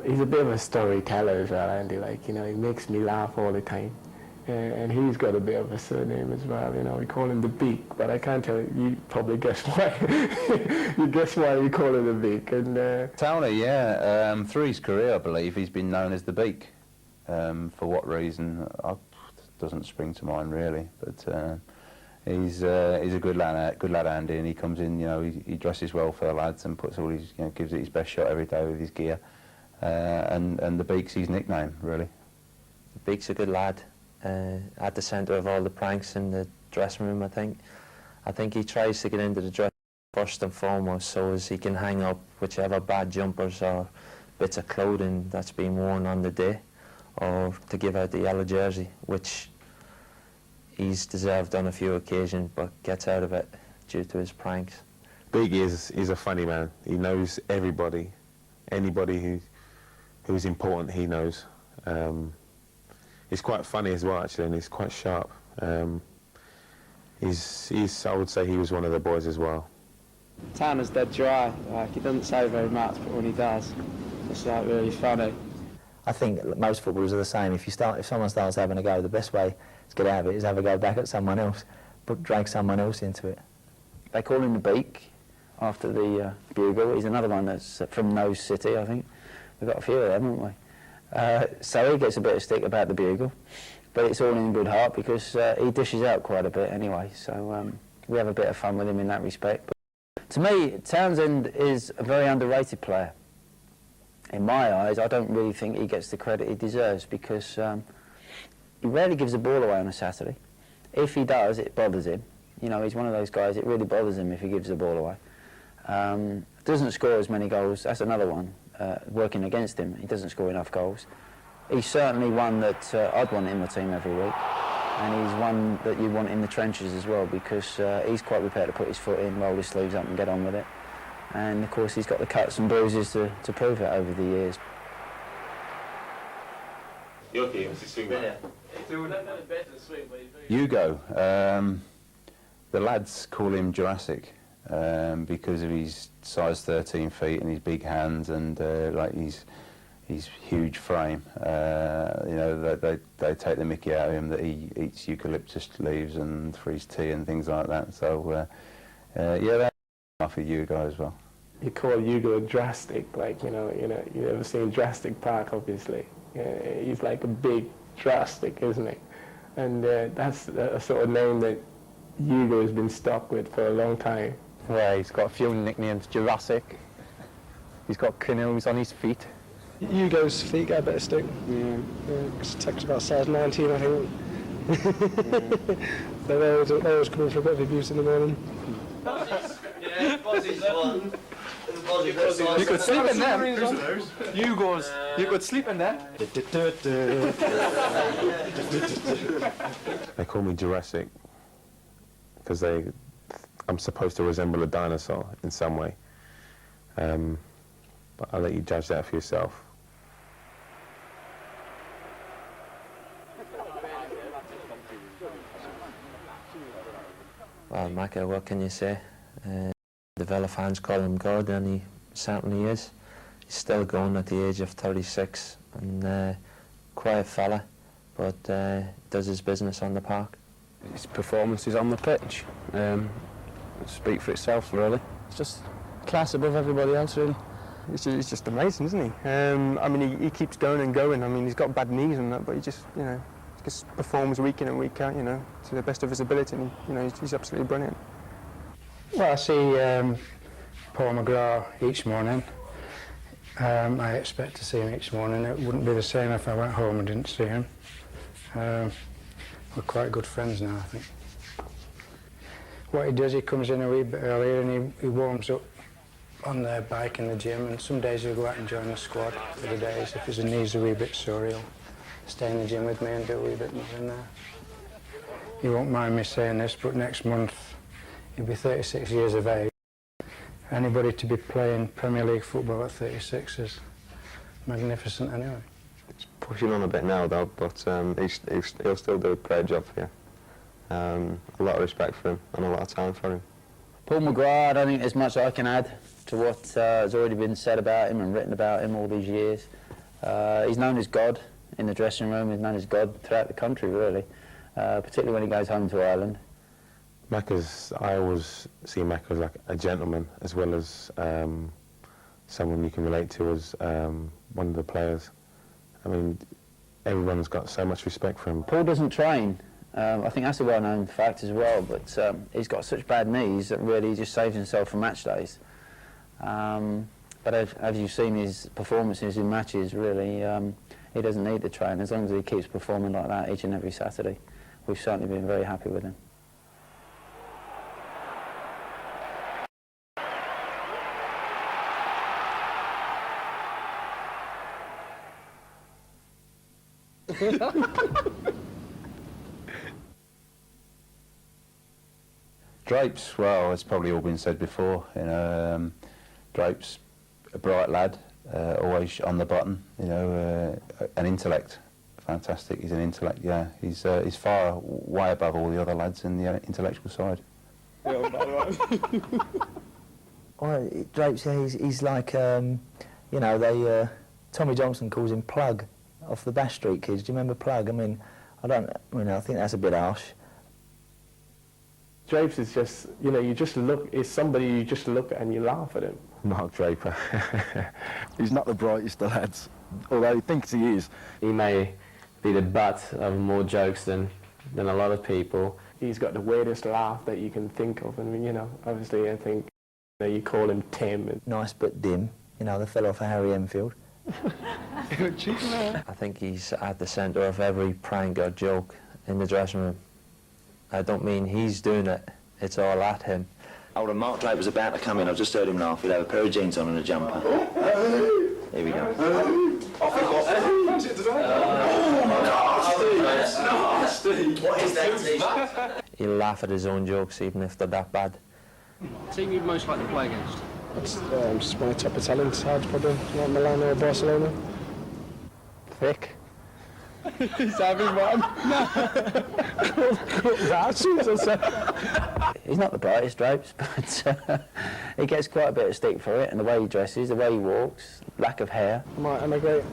Speaker 7: He's a bit of a storyteller as well, Andy. Like, you know, he makes me laugh all the time. And he's got a bit of a surname as well. You know, we call him the Beak, but I can't tell you. You probably guess why. You guess why we call him the Beak. And
Speaker 11: Towner, yeah. Through his career, I believe he's been known as the Beak. For what reason? Doesn't spring to mind really, but. He's a good lad, Andy, and he comes in. You know, he dresses well for the lads and puts all his, gives it his best shot every day with his gear. And the Beak's his nickname, really.
Speaker 3: The Beak's a good lad, at the centre of all the pranks in the dressing room. I think he tries to get into the dressing room first and foremost, so as he can hang up whichever bad jumpers or bits of clothing that's been worn on the day, or to give out the yellow jersey, which he's deserved on a few occasions, but gets out of it due to his pranks.
Speaker 15: Big is a funny man. He knows everybody, anybody who's important. He knows. He's quite funny as well, actually, and he's quite sharp. I would say he was one of the boys as well.
Speaker 12: Tanner's dead dry. Like, he doesn't say very much, but when he does, it's like really funny.
Speaker 10: I think most footballers are the same. If someone starts having a go, the best way to get out of it is have a go back at someone else, but drag someone else into it.
Speaker 17: They call him the Beak after the bugle. He's another one that's from Nose City, I think. We've got a few of them, haven't we? So he gets a bit of stick about the bugle, but it's all in good heart because he dishes out quite a bit anyway. So we have a bit of fun with him in that respect. But to me, Townsend is a very underrated player. In my eyes, I don't really think he gets the credit he deserves because he rarely gives the ball away on a Saturday. If he does, it bothers him. You know, he's one of those guys, it really bothers him if he gives the ball away. Doesn't score as many goals, that's another one, working against him. He doesn't score enough goals. He's certainly one that I'd want in my team every week. And he's one that you want in the trenches as well because he's quite prepared to put his foot in, roll his sleeves up and get on with it. And of course he's got the cuts and bruises to prove it over the years.
Speaker 11: Hugo, the lads call him Jurassic because of his size 13 feet and his big hands and like his huge frame. You know, they take the mickey out of him that he eats eucalyptus leaves and for his tea and things like that. So yeah, that's for Hugo as well.
Speaker 7: you call Hugo drastic, like, you know, you've never seen Drastic Park, obviously. He's like a big drastic, isn't he? And that's a sort of name that Hugo has been stuck with for a long time.
Speaker 9: Yeah, he's got a few nicknames. Jurassic. He's got canoes on his feet.
Speaker 20: Hugo's feet get a bit of stick. Yeah. It takes about size 19, I think. So they're always coming for a bit of abuse in the morning.
Speaker 19: Yeah, Bozzy's one.
Speaker 12: You could sleep in them. Hugo's. You could sleep in them.
Speaker 15: They call me Jurassic because I'm supposed to resemble a dinosaur in some way. But I'll let you judge that for yourself.
Speaker 3: Well, Macca, what can you say? The Villa fans call him God, and he certainly is. He's still going at the age of 36, and quiet fella, but does his business on the park.
Speaker 1: His performances on the pitch speak for itself, really.
Speaker 12: It's just class above everybody else, really.
Speaker 8: He's just amazing, isn't he? I mean, he keeps going and going. I mean, he's got bad knees and that, but he just, you know, just performs week in and week out, you know, to the best of his ability. And, you know, he's absolutely brilliant.
Speaker 23: Well, I see Paul McGrath each morning. I expect to see him each morning. It wouldn't be the same if I went home and didn't see him. We're quite good friends now, I think. What he does, he comes in a wee bit earlier and he warms up on the bike in the gym, and some days he'll go out and join the squad. Other days, if his knees are a wee bit sore, he'll stay in the gym with me and do a wee bit more in there. You won't mind me saying this, but next month he'll be 36 years of age. Anybody to be playing Premier League football at 36 is magnificent anyway.
Speaker 2: He's pushing on a bit now though, but he'll still do a great job for you. A lot of respect for him and a lot of time for him.
Speaker 17: Paul McGrath, I don't think there's much I can add to what has already been said about him and written about him all these years. He's known as God in the dressing room, he's known as God throughout the country, really, particularly when he goes home to Ireland.
Speaker 15: I always see Macca as like a gentleman, as well as someone you can relate to as one of the players. I mean, everyone's got so much respect for him.
Speaker 17: Paul doesn't train. I think that's a well-known fact as well, but he's got such bad knees that really he just saves himself for match days. But as you've seen his performances in matches, really, he doesn't need to train. As long as he keeps performing like that each and every Saturday, we've certainly been very happy with him.
Speaker 11: Drapes, well, it's probably all been said before. You know, Drapes, a bright lad, always on the button. You know, an intellect, fantastic. He's an intellect. Yeah, he's far way above all the other lads in the intellectual side.
Speaker 10: Well, Drapes, yeah, he's like, you know, Tommy Johnson calls him Plug off the Bash Street Kids. Do you remember Plug? I mean, I think that's a bit harsh.
Speaker 7: Drapes is just, you know, it's somebody you just look at and you laugh at him.
Speaker 15: Mark Draper.
Speaker 6: He's not the brightest of lads, although he thinks he is.
Speaker 21: He may be the butt of more jokes than a lot of people.
Speaker 7: He's got the weirdest laugh that you can think of. I mean, you know, obviously I think you call him Tim.
Speaker 10: Nice but dim, you know, the fellow for Harry Enfield.
Speaker 3: I think he's at the centre of every prank or joke in the dressing room. I don't mean he's doing it, it's all at him.
Speaker 24: Oh, when Mark Draper's about to come in, I've just heard him laugh. He'll have a pair of jeans on and a jumper. Here we go.
Speaker 19: What is that t-shirt?
Speaker 3: He'll laugh at his own jokes even if they're that bad.
Speaker 25: Team you'd most like to play against?
Speaker 20: That's just my top Italian sides, probably, like Milan or Barcelona.
Speaker 7: Thick.
Speaker 20: He's having one.
Speaker 17: He's not the brightest, Drapes, but he gets quite a bit of stick for it, and the way he dresses, the way he walks, lack of hair.
Speaker 20: Am I great?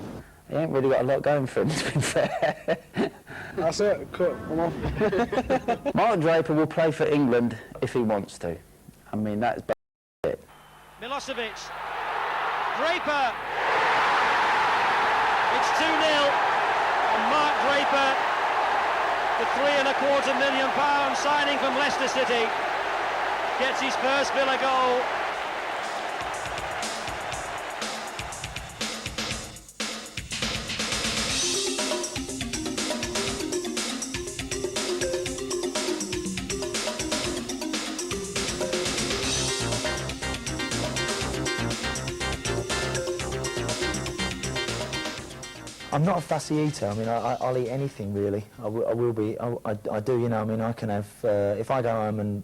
Speaker 17: He ain't really got a lot going for him, to be fair.
Speaker 20: That's it, cut, I'm off.
Speaker 17: Mark Draper will play for England if he wants to. I mean, that's it.
Speaker 22: Milosevic. Draper. It's 2-0. And Mark Draper, the £3.25 million signing from Leicester City, gets his first Villa goal.
Speaker 10: I'm not a fussy eater. I mean, I'll eat anything really. I will be. I do. You know. I mean, I can have. If I go home and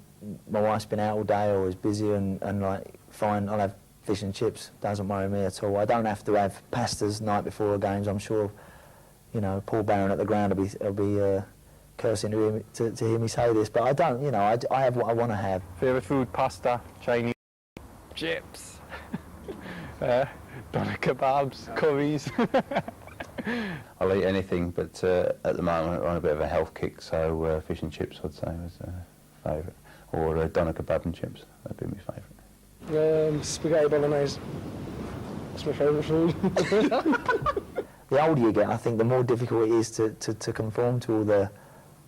Speaker 10: my wife's been out all day or is busy and like fine, I'll have fish and chips. Doesn't worry me at all. I don't have to have pastas night before games. I'm sure. You know, Paul Barron at the ground will be cursing to hear me say this, but I don't. You know, I have what I want to have.
Speaker 9: Favourite food: pasta, Chinese, chips, doner kebabs, curries.
Speaker 11: I'll eat anything, but at the moment we're on a bit of a health kick, so fish and chips I'd say was a favourite. Or doner kebab and chips, that'd be my favourite.
Speaker 20: Spaghetti bolognese. That's my favourite food.
Speaker 10: The older you get, I think the more difficult it is to conform to all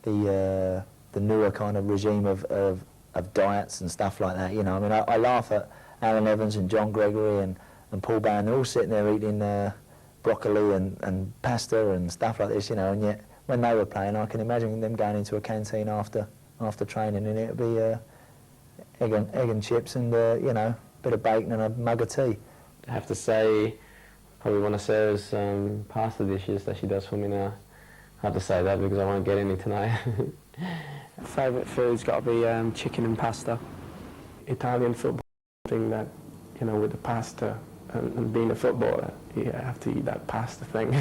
Speaker 10: the newer kind of regime of diets and stuff like that. You know, I mean, I laugh at Alan Evans and John Gregory and Paul Barron. They're all sitting there eating broccoli and pasta and stuff like this, you know, and yet when they were playing, I can imagine them going into a canteen after training, and it'd be egg and chips and you know, a bit of bacon and a mug of tea.
Speaker 21: I have to say, probably one of Sarah's pasta dishes that she does for me now. I have to say that because I won't get any tonight.
Speaker 7: Favourite food's got to be chicken and pasta. Italian football thing that, you know, with the pasta. And being a footballer, you have to eat that pasta thing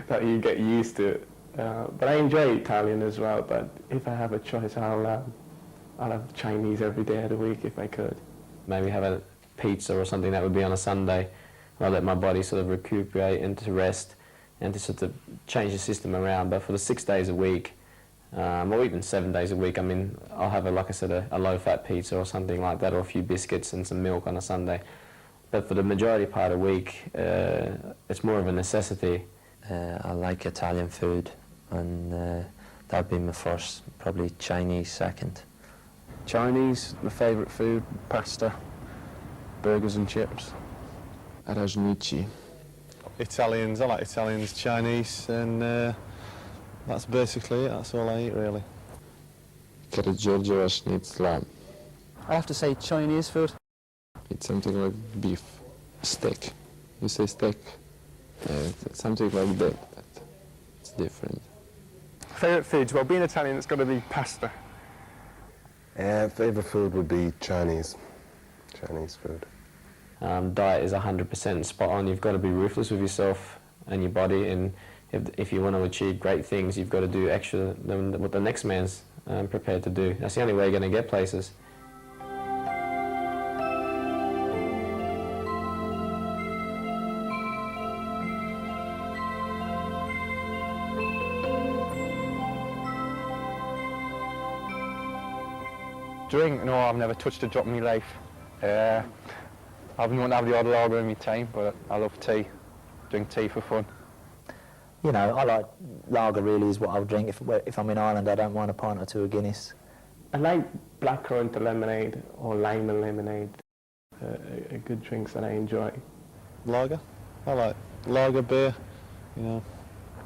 Speaker 7: that you get used to. But I enjoy Italian as well. But if I have a choice, I'll have Chinese every day of the week if I could.
Speaker 21: Maybe have a pizza or something that would be on a Sunday. I'll let my body sort of recuperate and to rest and to sort of change the system around. But for the 6 days a week, or even 7 days a week, I mean, I'll have, like I said, a low-fat pizza or something like that, or a few biscuits and some milk on a Sunday. But for the majority part of the week, it's more of a necessity.
Speaker 3: I like Italian food, and that would be my first, probably Chinese second.
Speaker 1: Chinese, my favourite food, pasta, burgers and chips. Arrosnici.
Speaker 13: Italians, I like Italians, Chinese, and that's basically it. That's all I eat, really.
Speaker 4: Giorgio schnitzel.
Speaker 12: I have to say Chinese food.
Speaker 4: It's something like beef, steak. You say steak? It's something like that, but it's different.
Speaker 8: Favourite foods? Well, being Italian, it's got to be pasta.
Speaker 5: Favourite food would be Chinese food.
Speaker 21: Diet is 100% spot on. You've got to be ruthless with yourself and your body, and if you want to achieve great things, you've got to do extra than what the next man's prepared to do. That's the only way you're going to get places.
Speaker 9: Drink? No, I've never touched a drop in my life. I've been wanting to have the odd lager in my time, but I love tea. Drink tea for fun.
Speaker 10: You know, I like lager really is what I'll drink. If I'm in Ireland, I don't mind a pint or two of Guinness.
Speaker 7: I like blackcurrant lemonade or lime and lemonade. Good drinks that I enjoy.
Speaker 13: Lager? I like lager beer, you know.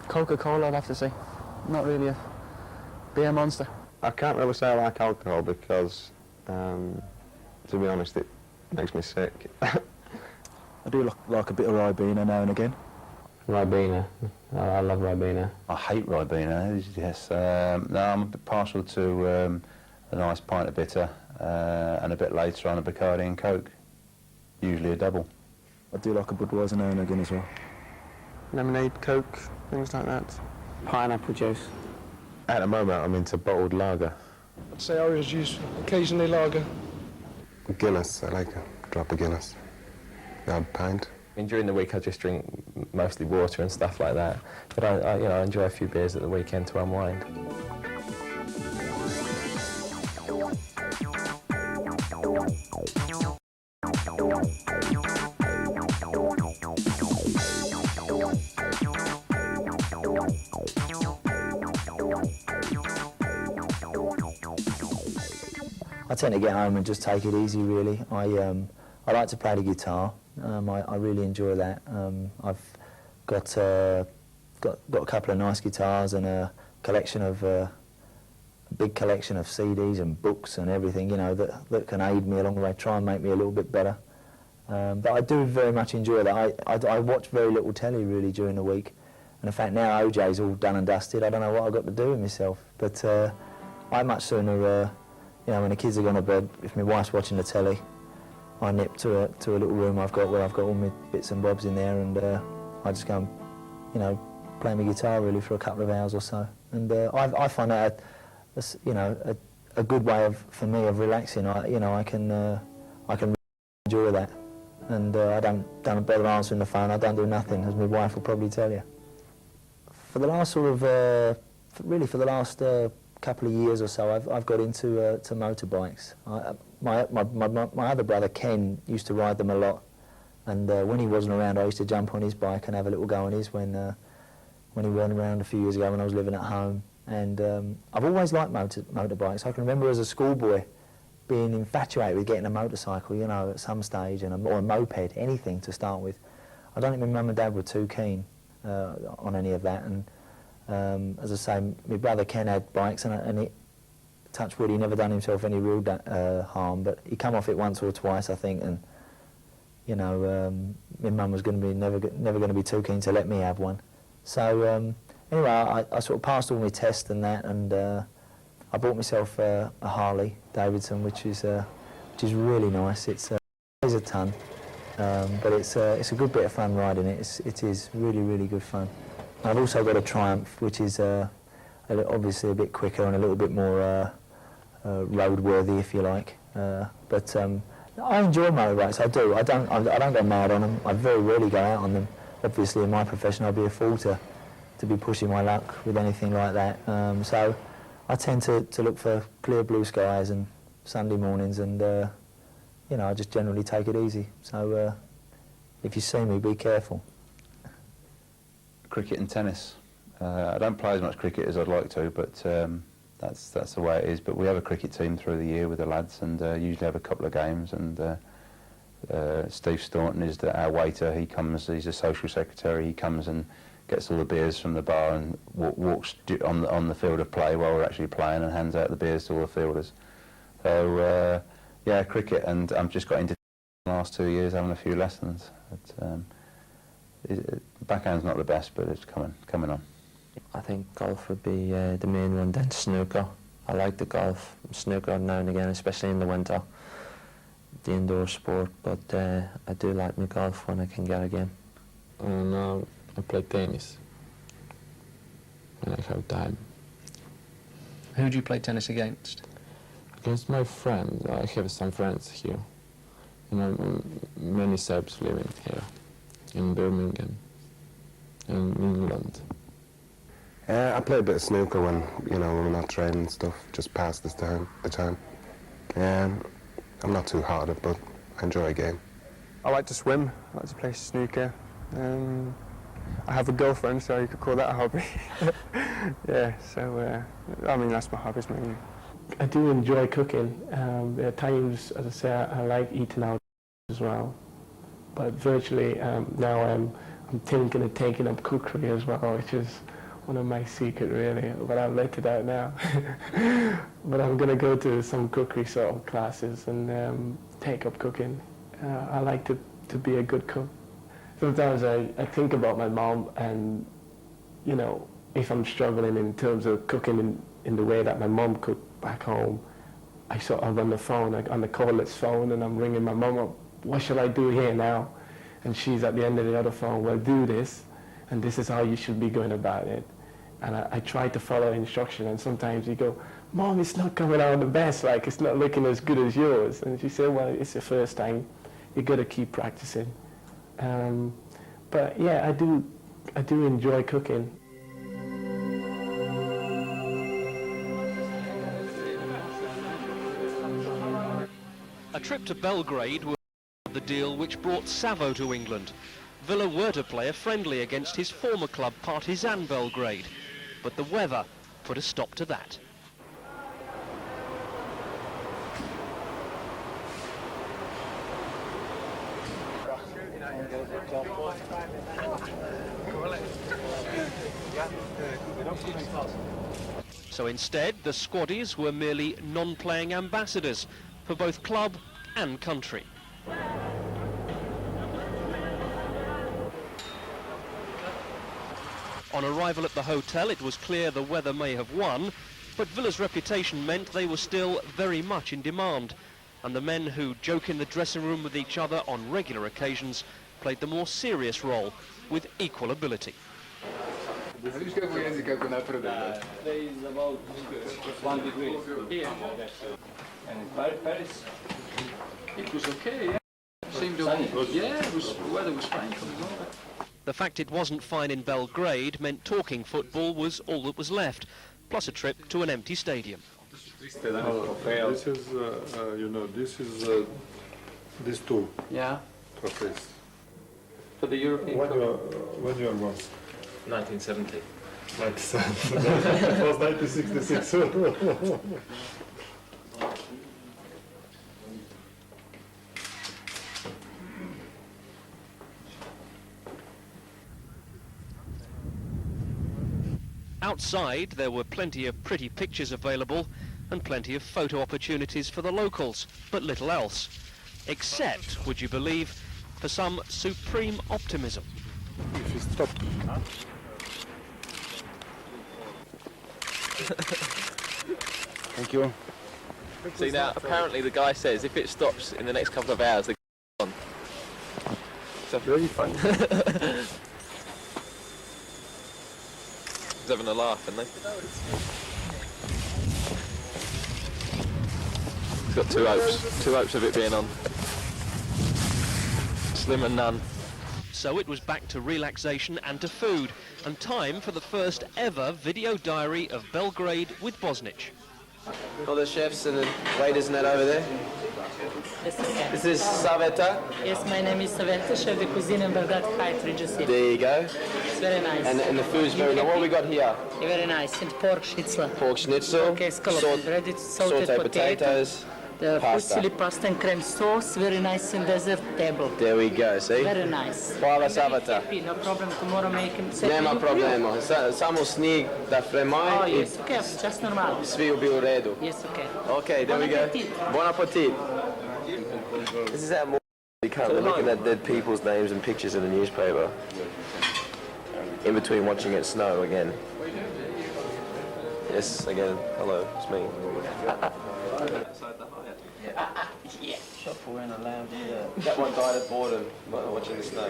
Speaker 12: Coca-Cola, I'd have to say. Not really a beer monster.
Speaker 2: I can't really say I like alcohol because, to be honest, it makes me sick.
Speaker 6: I do like a bit of Ribena now and again.
Speaker 21: Ribena. I love Ribena.
Speaker 11: I hate Ribena, yes. No, I'm a bit partial to a nice pint of bitter and a bit later on a Bacardi and Coke. Usually a double.
Speaker 6: I do like a Budweiser now and again as well.
Speaker 8: Lemonade, Coke, things like that.
Speaker 7: Pineapple juice.
Speaker 5: At the moment, I'm into bottled lager.
Speaker 20: I'd say orange juice, occasionally lager.
Speaker 5: Guinness, I like a drop of Guinness. A pint.
Speaker 14: I mean, during the week I just drink mostly water and stuff like that, but I you know, I enjoy a few beers at the weekend to unwind.
Speaker 10: I tend to get home and just take it easy, really. I like to play the guitar. I really enjoy that. I've got a couple of nice guitars and a big collection of CDs and books and everything, you know, that can aid me along the way, try and make me a little bit better. But I do very much enjoy that. I watch very little telly really during the week, and in fact now OJ's all done and dusted. I don't know what I've got to do with myself, but I much sooner. You know, when the kids are gone to bed, if my wife's watching the telly, I nip to a little room I've got where I've got all my bits and bobs in there, and I just go and, you know, play my guitar really for a couple of hours or so. And I find that, you know, a good way for me of relaxing. You know, I can really enjoy that, and I don't bother answering the phone. I don't do nothing, as my wife will probably tell you. For the last sort of, really for the last couple of years or so, I've got into to motorbikes. My other brother Ken used to ride them a lot, and when he wasn't around, I used to jump on his bike and have a little go on his when he went around a few years ago when I was living at home. And I've always liked motorbikes. I can remember as a schoolboy being infatuated with getting a motorcycle, you know, at some stage, or a moped, anything to start with. I don't think my mum and dad were too keen on any of that. And as I say, my brother Ken had bikes, and he, touch wood, he never done himself any real harm, but he come off it once or twice, I think, and you know, my mum was going to be never going to be too keen to let me have one. So anyway, I sort of passed all my tests and that, and I bought myself a Harley Davidson, which is really nice. It weighs a ton, but it's a good bit of fun riding it. It is really good fun. I've also got a Triumph, which is obviously a bit quicker and a little bit more roadworthy, if you like. But I enjoy motorbikes. I do. I don't go mad on them. I very rarely go out on them. Obviously, in my profession, I'd be a fool to be pushing my luck with anything like that. So I tend to look for clear blue skies and Sunday mornings, and you know, I just generally take it easy. So if you see me, be careful.
Speaker 11: Cricket and tennis. I don't play as much cricket as I'd like to, but that's the way it is. But we have a cricket team through the year with the lads, and usually have a couple of games. And Steve Staunton is our waiter. He comes. He's a social secretary. He comes and gets all the beers from the bar and walks on the field of play while we're actually playing, and hands out the beers to all the fielders. So yeah, cricket, and I've just got into the last 2 years having a few lessons. Backhand's not the best, but it's coming on.
Speaker 3: I think golf would be the main one, then snooker. I like the golf, snooker now and again, especially in the winter, the indoor sport, but I do like my golf when I can get a game.
Speaker 4: Now I play tennis when I have time.
Speaker 25: Who do you play tennis against?
Speaker 4: Against my friends. I have some friends here. You know, many Serbs living here in Birmingham and in England.
Speaker 5: I play a bit of snooker when we're not training and stuff, just pass the time. I'm not too hard at it, but I enjoy a game.
Speaker 8: I like to swim. I like to play snooker. I have a girlfriend, so you could call that a hobby. Yeah, so I mean, that's my hobbies mainly.
Speaker 7: I do enjoy cooking. There are times, as I say, I like eating out as well. But virtually now I'm thinking of taking up cookery as well, which is one of my secrets really, but I'll let it out now. But I'm going to go to some cookery sort of classes and take up cooking. I like to be a good cook. Sometimes I think about my mom, and you know, if I'm struggling in terms of cooking in the way that my mom cooked back home, I sort of on the phone, like on the cordless phone, and I'm ringing my mom up, what shall I do here now? And she's at the end of the other phone, well, do this, and this is how you should be going about it. And I try to follow instruction, and sometimes you go, Mom, it's not coming out the best, like it's not looking as good as yours. And she said, well, it's the first time, you got to keep practicing. But yeah, I do enjoy cooking.
Speaker 22: A trip to Belgrade will
Speaker 15: the deal which brought Savo to England. Villa were to play a friendly against his former club Partizan Belgrade, but the weather put a stop to that. So instead, the Squaddies were merely non-playing ambassadors for both club and country. On arrival at the hotel, it was clear the weather may have won, but Villa's reputation meant they were still very much in demand, and the men who joke in the dressing room with each other on regular occasions played the more serious role with equal ability.
Speaker 16: There is about 1 degree here. And in Paris, it was okay, yeah. Same day. Yeah, the weather was fine for the moment.
Speaker 15: The fact it wasn't fine in Belgrade meant talking football was all that was left, plus a trip to an empty stadium.
Speaker 18: This is, you know, these two.
Speaker 16: Yeah.
Speaker 18: Trophies.
Speaker 16: For the European
Speaker 18: When you are born?
Speaker 14: 1970.
Speaker 18: 1970. It was 1966.
Speaker 15: Outside, there were plenty of pretty pictures available and plenty of photo opportunities for the locals, but little else. Except, would you believe, for some supreme optimism.
Speaker 18: If you stop.
Speaker 5: Thank you.
Speaker 14: See now, apparently the guy says if it stops in the next couple of hours, the on. So very fun. He's having a laugh, isn't he? He's got 2 hopes of it being on. Slim and none.
Speaker 15: So it was back to relaxation and to food, and time for the first ever video diary of Belgrade with Bosnic.
Speaker 23: All the chefs and the waiters and that over there. This is Saveta.
Speaker 24: Yes, my name is Saveta, chef de cuisine in Belgrade Heights, Regency.
Speaker 23: There you go.
Speaker 24: It's very nice.
Speaker 23: And the food's very nice. What have we got here?
Speaker 24: Very nice. And pork schnitzel.
Speaker 23: Pork schnitzel.
Speaker 24: Okay, scallop. Ready salted
Speaker 23: potatoes.
Speaker 24: The
Speaker 23: pasta.
Speaker 24: fusilli pasta and cream sauce, very nice in dessert table.
Speaker 23: There we go, see?
Speaker 24: Very nice.
Speaker 23: Hvala Saveta.
Speaker 24: Happy, no problem, tomorrow make him...
Speaker 23: Nema problema. Samo snijeg da fremaj.
Speaker 24: Oh, yes, okay, just normal.
Speaker 23: Svi bi u redu.
Speaker 24: Yes, okay.
Speaker 23: Okay, there we go. Bon appetit. This is how more you come. They're looking at dead people's names and pictures in the newspaper. In between watching it snow again. Yes, again, hello, it's me.
Speaker 24: Yeah.
Speaker 23: Shuffle in allowed, yeah. That one died at boredom watching the snow.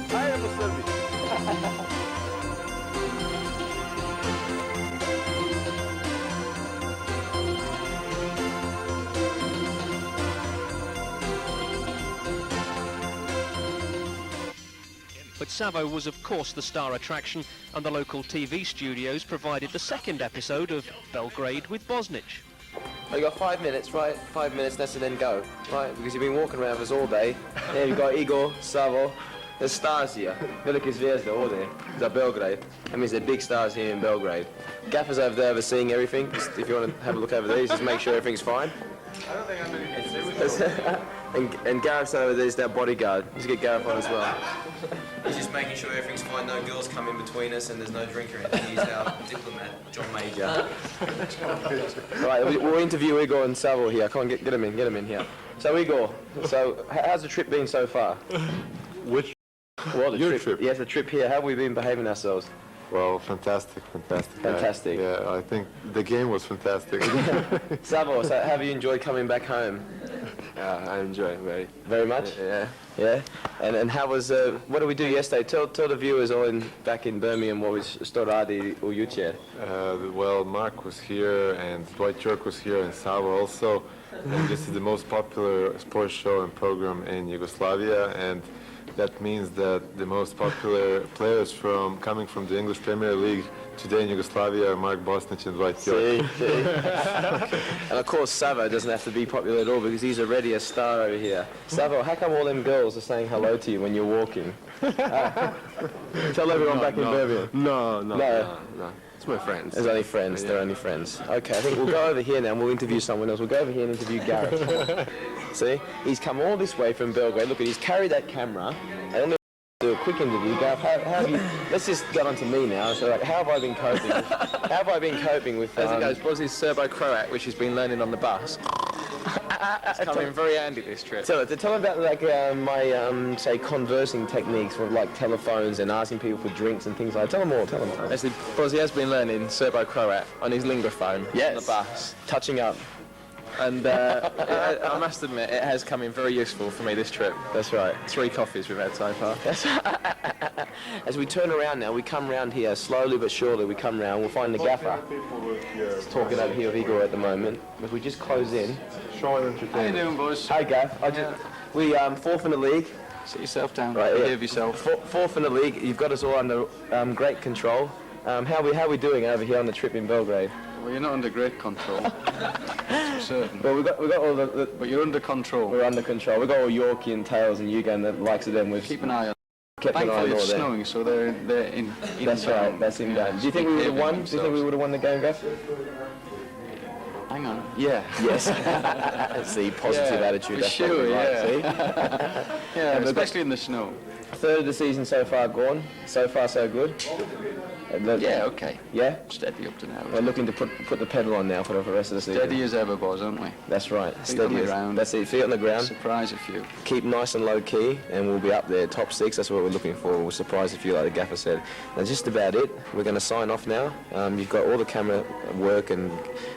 Speaker 23: I am a Serbian.
Speaker 15: But Savo was of course the star attraction, and the local TV studios provided the second episode of Belgrade with Bosnic.
Speaker 23: You got 5 minutes, right? 5 minutes, that's and then go, right? Because you've been walking around with us all day. There you've got Igor, Savo. There's stars here. Velike zvezde ovdje, za Belgrade. That means they're big stars here in Belgrade. Gaffer's over there overseeing everything. Just, if you want to have a look over these, just make sure everything's fine.
Speaker 18: I don't think I'm going to
Speaker 23: and Gareth's over there's that bodyguard. Let's get Gareth on as well. He's just making sure everything's fine, no girls come in between us and there's no drink or anything. He's our diplomat, John Major. Right, we'll interview Igor and Savo here. Come on, get him in here. So Igor, so how's the trip been so far?
Speaker 18: Which?
Speaker 23: Well, the
Speaker 18: Your
Speaker 23: trip. Yes, the trip here. How have we been behaving ourselves?
Speaker 18: Well, fantastic.
Speaker 23: Fantastic.
Speaker 18: Yeah, I think the game was fantastic.
Speaker 23: Savo, so have you enjoyed coming back home?
Speaker 18: I enjoy it
Speaker 23: Very much?
Speaker 18: Yeah.
Speaker 23: Yeah? And how was, what did we do yesterday? Tell the viewers back in Birmingham what was Squaddies u jučer.
Speaker 18: Well, Mark was here and Dwight York was here and Savo also. And this is the most popular sports show and program in Yugoslavia, and that means that the most popular players coming from the English Premier League today in Yugoslavia are Mark Bosnich and Dwight York.
Speaker 23: And of course Savo doesn't have to be popular at all because he's already a star over here. Savo, how come all them girls are saying hello to you when you're walking? Tell everyone back in Birmingham.
Speaker 18: No. It's my friends.
Speaker 23: There's only friends, they're only friends. Okay, I think we'll go over here now and we'll interview someone else. We'll go over here and interview Gareth. See, he's come all this way from Belgrade. Look, he's carried that camera. And I'm going to do a quick interview. Gareth, how have you... Let's just get on to me now. So, like, how have I been coping with...
Speaker 1: As it goes, Bosny's Serbo-Croat, which he's been learning on the bus. It's come in very handy this trip.
Speaker 23: Tell him about like my say conversing techniques with like telephones and asking people for drinks and things like that. Tell them all.
Speaker 1: Actually, Bosny has been learning Serbo-Croat on his lingophone on the bus.
Speaker 23: Touching up.
Speaker 1: And I must admit, it has come in very useful for me this trip.
Speaker 23: That's right.
Speaker 1: 3 coffees we've had so far.
Speaker 23: As we turn around now, we come round here, slowly but surely we come round, we'll find the gaffer. He's talking over here with Igor at the moment. If we just close in.
Speaker 18: Show and entertain.
Speaker 1: How you doing, boys?
Speaker 23: Hey, Gaff. We 4th in the league.
Speaker 1: Sit yourself down.
Speaker 23: Right,
Speaker 1: Behave yourself.
Speaker 23: 4th in the league. You've got us all under great control. How are we doing over here on the trip in Belgrade?
Speaker 1: Well, you're not under great control. That's for certain.
Speaker 23: Well, we got all the...
Speaker 1: But you're under control.
Speaker 23: We're under control. We've got all Yorkie and Tails and Yuga and the likes of them. We've
Speaker 1: keep an eye on.
Speaker 23: Thankfully
Speaker 1: it's snowing, so they're in.
Speaker 23: That's right. That's in game. Do you think we would have won? Do you think we would have won the game, Gaff?
Speaker 1: Hang on. Yeah.
Speaker 23: Yes. See, positive attitude. That's
Speaker 1: sure.
Speaker 23: Right, see?
Speaker 1: Yeah, especially in the snow.
Speaker 23: 3rd of the season so far gone. So far so good.
Speaker 1: Yeah, okay.
Speaker 23: Yeah?
Speaker 1: Steady up to now.
Speaker 23: We're looking to put the pedal on now for the rest of the season.
Speaker 1: Steady as ever, boys, aren't we?
Speaker 23: That's right.
Speaker 1: Feet on the ground.
Speaker 23: That's it. Feet on the ground.
Speaker 1: Surprise a few.
Speaker 23: Keep nice and low key, and we'll be up there, top 6. That's what we're looking for. We'll surprise a few, like the gaffer said. That's just about it. We're going to sign off now. You've got all the camera work and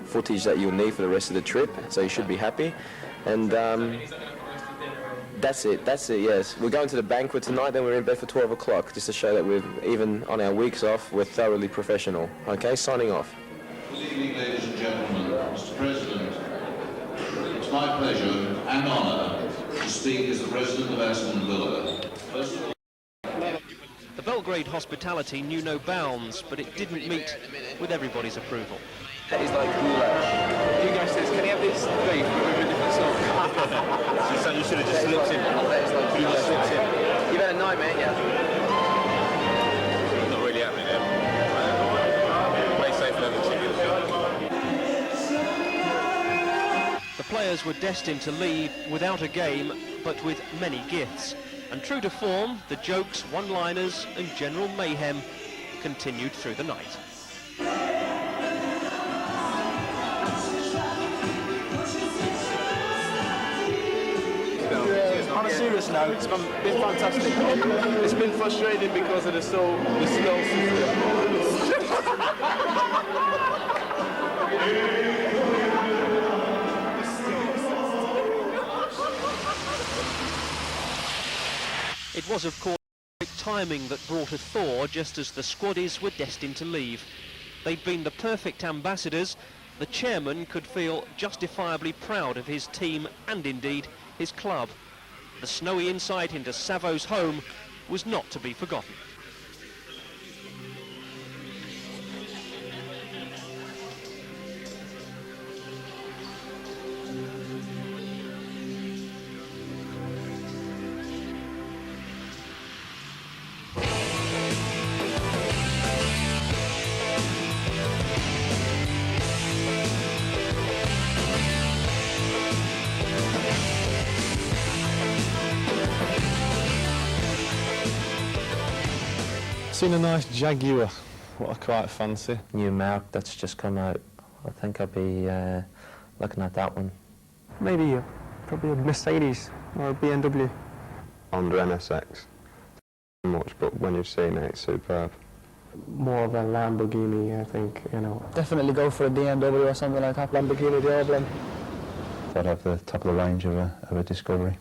Speaker 23: footage that you'll need for the rest of the trip, so you should be happy. And that's it, yes. We're going to the banquet tonight, then we're in bed for 12 o'clock, just to show that we're, even on our weeks off, we're thoroughly professional. Okay, signing off.
Speaker 9: Good evening, ladies and gentlemen. Mr. President, it's my pleasure and honour to speak as the President of Aston Villa. First of all,
Speaker 15: the Belgrade hospitality knew no bounds, but it didn't meet with everybody's approval.
Speaker 23: That is like goulash.
Speaker 1: You guys says, can you have this beef with a different sauce?
Speaker 23: So you should have just slipped in. That is like goulash. You've had a nightmare, yeah?
Speaker 18: Not really happening there. Play safe and
Speaker 15: The players were destined to leave without a game, but with many gifts. And true to form, the jokes, one-liners and general mayhem continued through the night.
Speaker 13: On a serious note, it's been fantastic. It's been frustrating because of the snow
Speaker 15: It was, of course, timing that brought a thaw just as the Squaddies were destined to leave. They'd been the perfect ambassadors. The chairman could feel justifiably proud of his team and indeed his club. The snowy insight into Savo's home was not to be forgotten.
Speaker 4: Seen a nice Jaguar, what I quite fancy.
Speaker 3: New Mark that's just come out. I think I'll be looking at that one.
Speaker 8: Maybe probably a Mercedes or a BMW.
Speaker 2: Honda NSX. much, but when you've seen it, it's superb.
Speaker 7: More of a Lamborghini, I think, you know.
Speaker 10: Definitely go for a BMW or something like that.
Speaker 7: Lamborghini Diablo.
Speaker 11: I'd have the top of the range of a Discovery.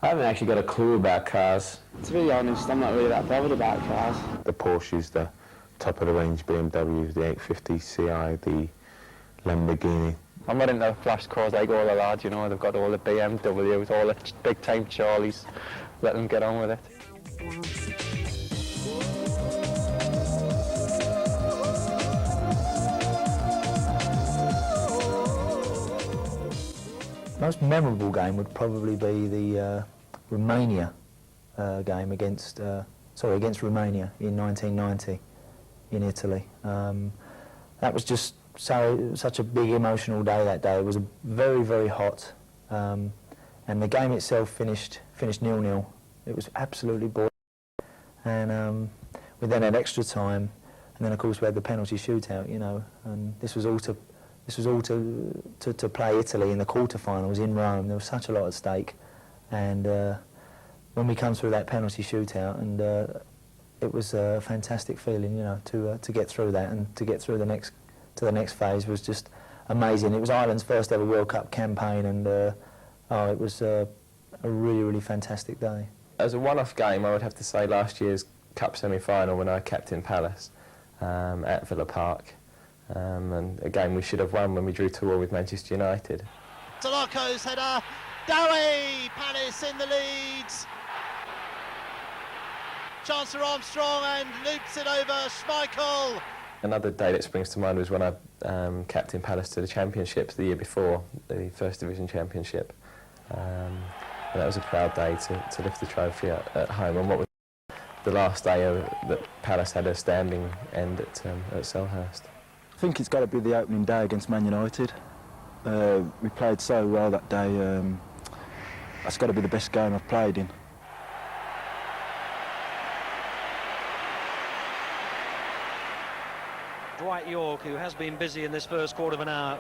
Speaker 6: I haven't actually got a clue about cars.
Speaker 20: To be honest, I'm not really that bothered about cars.
Speaker 2: The Porsches, the top of the range BMWs, the 850 Ci, the Lamborghini.
Speaker 8: I'm not into flash cars like all the lads, you know, they've got all the BMWs, all the big-time Charlies. Let them get on with it.
Speaker 10: Most memorable game would probably be the Romania game against Romania in 1990 in Italy. That was just such a big emotional day that day. It was very, very hot, and the game itself finished 0-0. It was absolutely boring, and we then had extra time, and then of course we had the penalty shootout, you know, and this was all to play Italy in the quarterfinals in Rome. There was such a lot at stake, and when we come through that penalty shootout, and it was a fantastic feeling, you know, to get through that and to get through the next phase was just amazing. It was Ireland's first ever World Cup campaign, and it was a really, really fantastic day.
Speaker 14: As a one-off game, I would have to say last year's Cup semi-final when I captained Palace at Villa Park. And a game we should have won when we drew 2-2 with Manchester United.
Speaker 12: Tolako's header, Dowie, Palace in the lead. Chancellor Armstrong and loops it over Schmeichel.
Speaker 14: Another day that springs to mind was when I captained Palace to the Championships the year before, the First Division Championship. And that was a proud day to lift the trophy at home, and what was the last day that Palace had a standing end at Selhurst.
Speaker 17: I think it's got to be the opening day against Man United. We played so well that day. That's got to be the best game I've played in.
Speaker 22: Dwight York, who has been busy in this first quarter of an hour,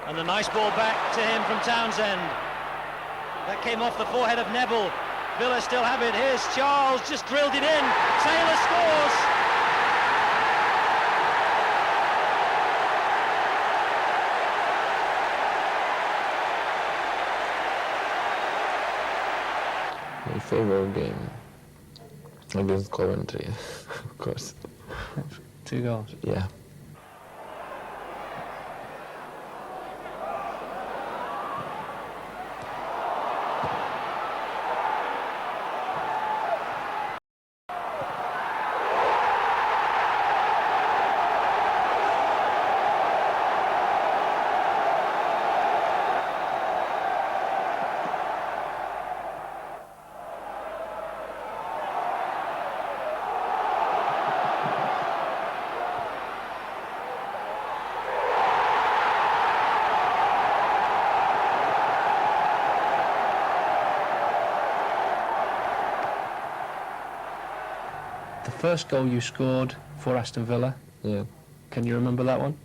Speaker 22: and a nice ball back to him from Townsend. That came off the forehead of Neville. Villa still have it. Here's Charles, just drilled it in. Taylor scores.
Speaker 4: My favorite game against Coventry, of course.
Speaker 25: 2 goals?
Speaker 4: Yeah.
Speaker 25: The first goal you scored for Aston Villa?
Speaker 4: Yeah.
Speaker 25: Can you remember that one?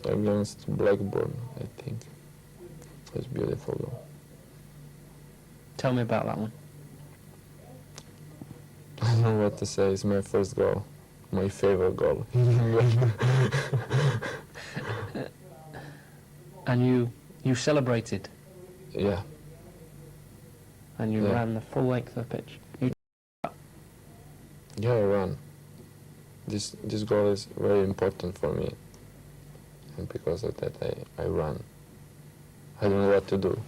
Speaker 4: Against Blackburn, I think. It was a beautiful goal.
Speaker 25: Tell me about that one.
Speaker 4: I don't know what to say. It's my first goal. My favorite goal in England.
Speaker 25: And you celebrated?
Speaker 4: Yeah.
Speaker 25: And you
Speaker 4: Yeah.
Speaker 25: ran the full length of the pitch?
Speaker 4: Yeah, I ran. This goal is very important for me, and because of that I ran. I don't know what to do.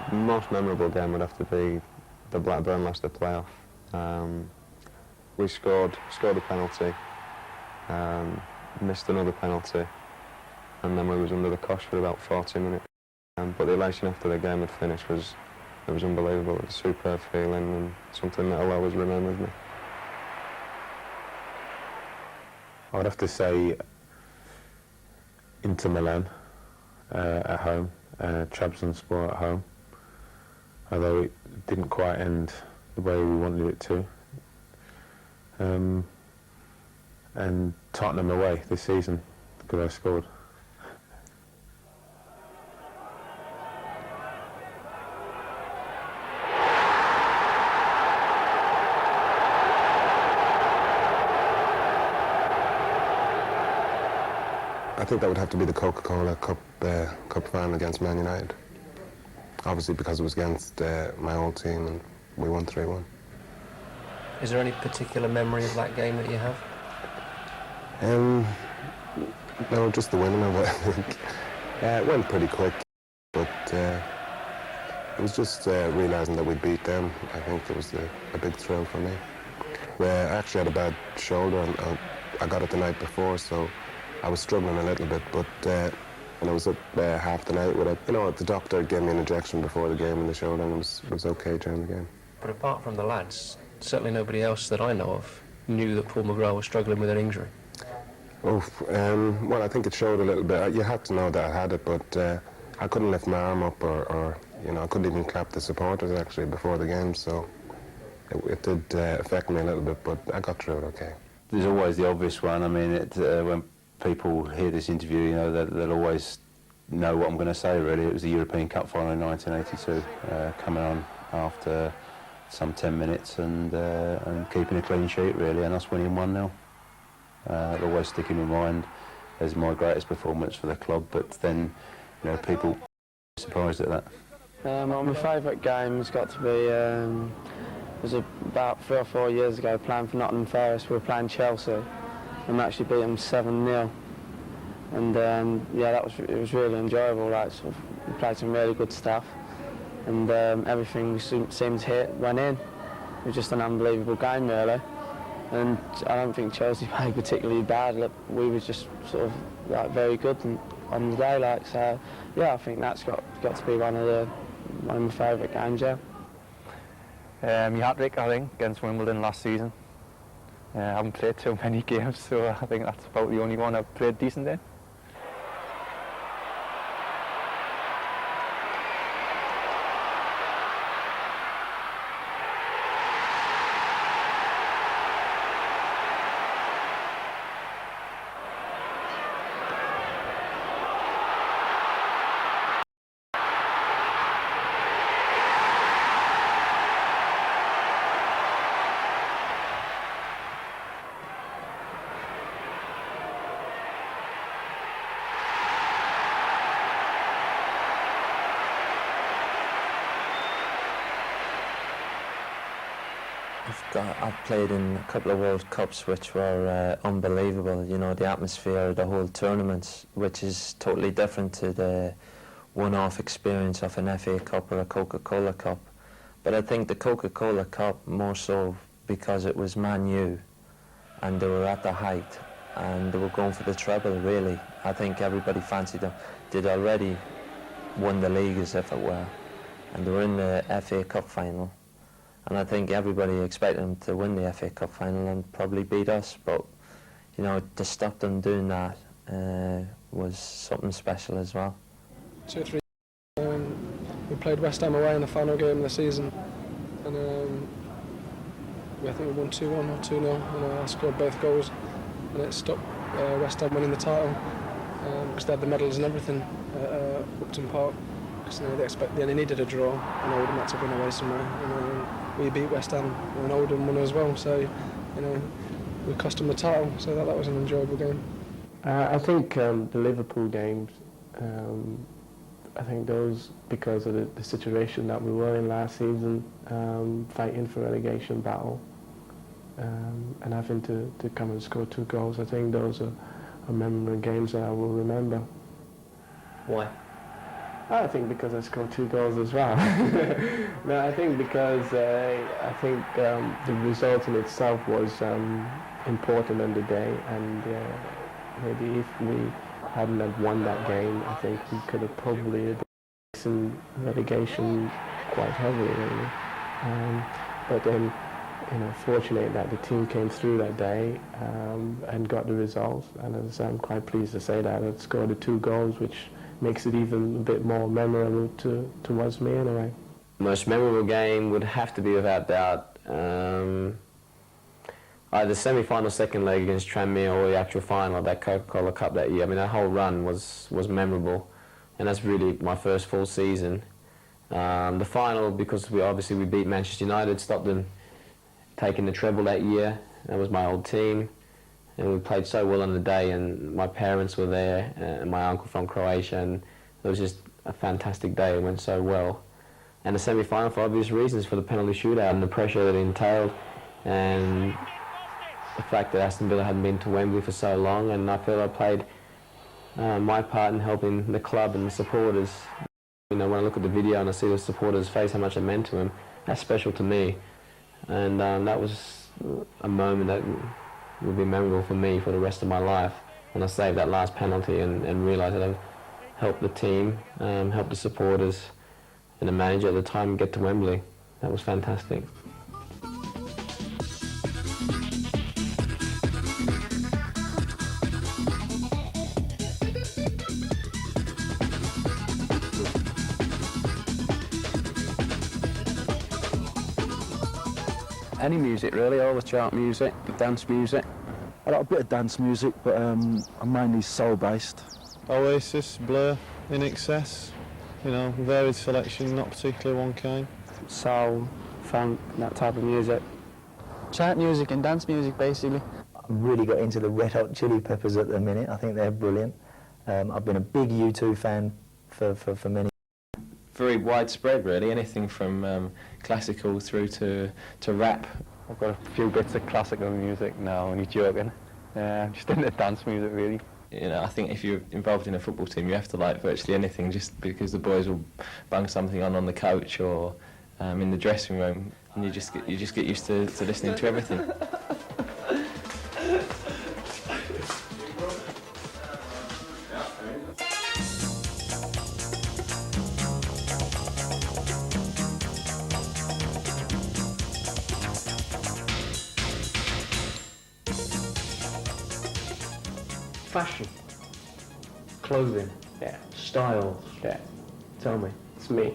Speaker 2: The most memorable game would have to be the Blackburn-Leicester playoff. We scored a penalty, missed another penalty, and then we was under the cosh for about 40 minutes. But the elation after the game had finished was unbelievable. It was a superb feeling and something that I'll always remember with me.
Speaker 11: I'd have to say Inter Milan at home, Trabzonspor at home, although it didn't quite end the way we wanted it to. And Tottenham away this season, because I scored.
Speaker 5: I think that would have to be the Coca-Cola Cup final against Man United. Obviously because it was against my old team and we won 3-1.
Speaker 25: Is there any particular memory of that game that you have?
Speaker 5: No, just the winning of it, I think. It went pretty quick, but it was just realising that we beat them. I think it was a big thrill for me. I actually had a bad shoulder and I got it the night before, so I was struggling a little bit, but when I was up half the night with it, the doctor gave me an injection before the game in the shoulder and it was okay during the game.
Speaker 25: But apart from the lads, certainly nobody else that I know of knew that Paul McGrath was struggling with an injury.
Speaker 5: Oh, well, I think it showed a little bit. You had to know that I had it, but I couldn't lift my arm up or I couldn't even clap the supporters actually before the game, so it did affect me a little bit, but I got through it okay.
Speaker 11: There's always the obvious one. I mean, when people hear this interview, they'll always know what I'm going to say, really. It was the European Cup final in 1982, coming on after some 10 minutes and keeping a clean sheet, really, and us winning 1-0. It'll always stick in my mind as my greatest performance for the club, but then, people are surprised at that.
Speaker 16: Well, my favourite game has got to be, it was about 3 or 4 years ago, playing for Nottingham Forest. We were playing Chelsea and we actually beat them 7-0. And it was really enjoyable. We played some really good stuff, and everything we seemed to hit went in. It was just an unbelievable game, really. And I don't think Chelsea played particularly bad. We were just sort of very good on the day. So yeah, I think that's got to be one of my favourite games. Yeah.
Speaker 19: My hat-trick, I think, against Wimbledon last season. I haven't played too many games, so I think that's about the only one I've played decent in.
Speaker 3: I've played in a couple of World Cups which were unbelievable. The atmosphere of the whole tournament, which is totally different to the one-off experience of an FA Cup or a Coca-Cola Cup. But I think the Coca-Cola Cup more so because it was Man U and they were at the height and they were going for the treble, really. I think everybody fancied them. They'd already won the league, as if it were, and they were in the FA Cup final. And I think everybody expected them to win the FA Cup final and probably beat us, but to stop them doing that was something special as well.
Speaker 20: 2 or 3 we played West Ham away in the final game of the season, and I think we won 2-1 or 2-0, and I scored both goals, and it stopped West Ham winning the title because they had the medals and everything at Upton Park. Because they only needed a draw, and Oldham had to win away somewhere. We beat West Ham, and Oldham won as well. So, we cost them the title. So that was an enjoyable game.
Speaker 7: I think the Liverpool games. I think those, because of the situation that we were in last season, fighting for relegation battle, and having to come and score 2 goals. I think those are memorable games that I will remember.
Speaker 25: Why?
Speaker 7: I think because I scored 2 goals as well. No, I think because I think the result in itself was important on the day, and maybe if we hadn't have won that game, I think we could have probably facing relegation quite heavily, really. But then, fortunate that the team came through that day and got the result. And as I'm quite pleased to say that I've scored the 2 goals, which makes it even a bit more memorable towards me, anyway.
Speaker 6: Most memorable game would have to be, without doubt, either semi-final second leg against Tranmere or the actual final of that Coca-Cola Cup that year. I mean, that whole run was memorable, and that's really my first full season. The final, because we beat Manchester United, stopped them taking the treble that year. That was my old team, and we played so well on the day, and my parents were there, and my uncle from Croatia, and it was just a fantastic day. It went so well. And the semi-final, for obvious reasons, for the penalty shootout and the pressure that it entailed, and the fact that Aston Villa hadn't been to Wembley for so long, and I feel I played my part in helping the club and the supporters. When I look at the video and I see the supporters' face, how much it meant to them, that's special to me. And that was a moment that will be memorable for me for the rest of my life. When I saved that last penalty and realised that I've helped the team, helped the supporters and the manager at the time get to Wembley. That was fantastic.
Speaker 1: Any music really, all the chart music, the dance music.
Speaker 17: I like a bit of dance music, but I'm mainly soul-based.
Speaker 9: Oasis, Blur, In Excess, varied selection, not particularly one kind.
Speaker 16: Soul, funk, that type of music.
Speaker 10: Chant music and dance music, basically. I've really got into the Red Hot Chili Peppers at the minute. I think they're brilliant. I've been a big U2 fan for many.
Speaker 14: Very widespread, really. Anything from classical through to rap.
Speaker 19: I've got a few bits of classical music now, only joking. Just into dance music, really.
Speaker 14: I think if you're involved in a football team, you have to like virtually anything, just because the boys will bang something on the coach or in the dressing room, and you just get used to listening to everything.
Speaker 7: Fashion, clothing, style, tell me, it's me.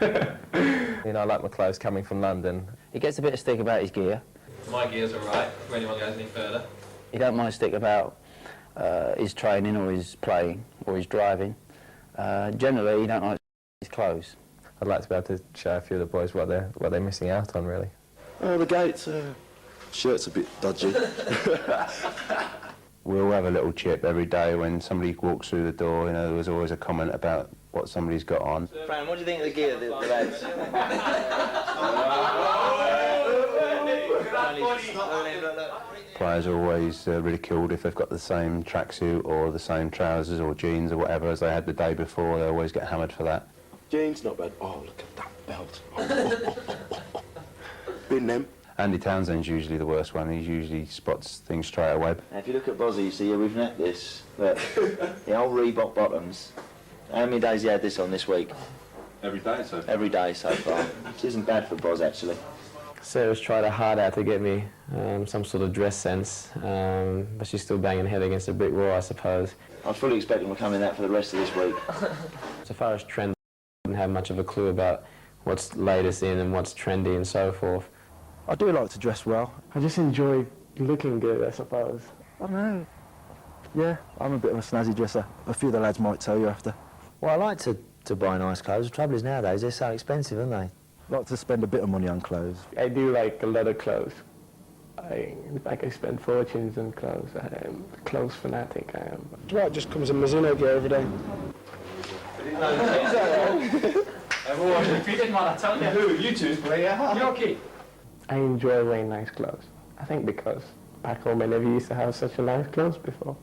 Speaker 14: I like my clothes coming from London.
Speaker 21: He gets a bit of stick about his gear.
Speaker 23: My gear's all right, if anyone goes any further.
Speaker 21: He don't mind stick about his training or his playing or his driving. Generally, he don't like his clothes.
Speaker 14: I'd like to be able to show a few of the boys what they're missing out on, really.
Speaker 24: The gates, shirt's a bit dodgy.
Speaker 11: We all have a little chip every day when somebody walks through the door. There's always a comment about what somebody's got on.
Speaker 21: Fran, what do you think of the gear, the lads?
Speaker 11: Players are always ridiculed if they've got the same tracksuit or the same trousers or jeans or whatever as they had the day before. They always get hammered for that.
Speaker 24: Jeans, not bad. Oh, look at that belt. Been them.
Speaker 11: Andy Townsend's usually the worst one. He usually spots things straight away.
Speaker 21: Now, if you look at Bozzy, you see here we've net this. Look, the old Reebok bottoms. How many days he had this on this week?
Speaker 18: Every day so far.
Speaker 21: Every day so far. Which isn't bad for Boz, actually.
Speaker 6: Sarah's tried her hard out to get me some sort of dress sense, but she's still banging her head against a brick wall, I suppose.
Speaker 21: I was fully expecting we're coming out for the rest of this week.
Speaker 6: So far as trends, I didn't have much of a clue about what's latest in and what's trendy and so forth.
Speaker 17: I do like to dress well.
Speaker 7: I just enjoy looking good, I suppose.
Speaker 17: I don't know. Yeah, I'm a bit of a snazzy dresser. A few of the lads might tell you after.
Speaker 10: Well, I like to buy nice clothes. The trouble is nowadays they're so expensive, aren't they?
Speaker 17: I like to spend a bit of money on clothes.
Speaker 7: I do like a lot of clothes. I spend fortunes on clothes. I am a clothes fanatic, I am.
Speaker 20: Dwight just comes in Mizuno gear every day.
Speaker 23: Everyone, if you didn't mind, I tell you who, you two, you're okay.
Speaker 7: I enjoy wearing nice clothes. I think because back home I never used to have such a nice clothes before.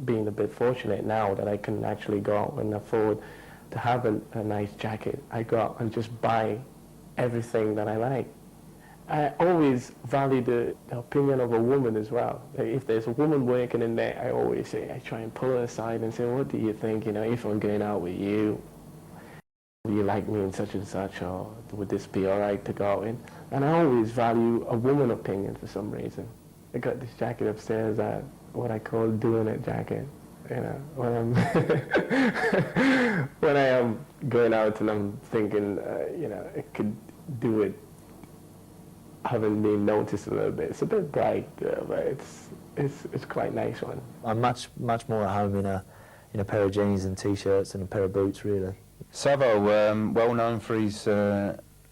Speaker 7: Being a bit fortunate now that I can actually go out and afford to have a nice jacket, I go out and just buy everything that I like. I always value the opinion of a woman as well. If there's a woman working in there, I try and pull her aside and say, what do you think, if I'm going out with you, you like me in such and such, or would this be all right to go out in? And I always value a woman opinion for some reason. I got this jacket upstairs, what I call doing it jacket. You know, when I'm when I am going out and I'm thinking, you know, I could do it, having been noticed a little bit. It's a bit bright, but it's quite nice one.
Speaker 10: I'm much more at home in a pair of jeans and t-shirts and a pair of boots, really.
Speaker 11: Savo, well known for his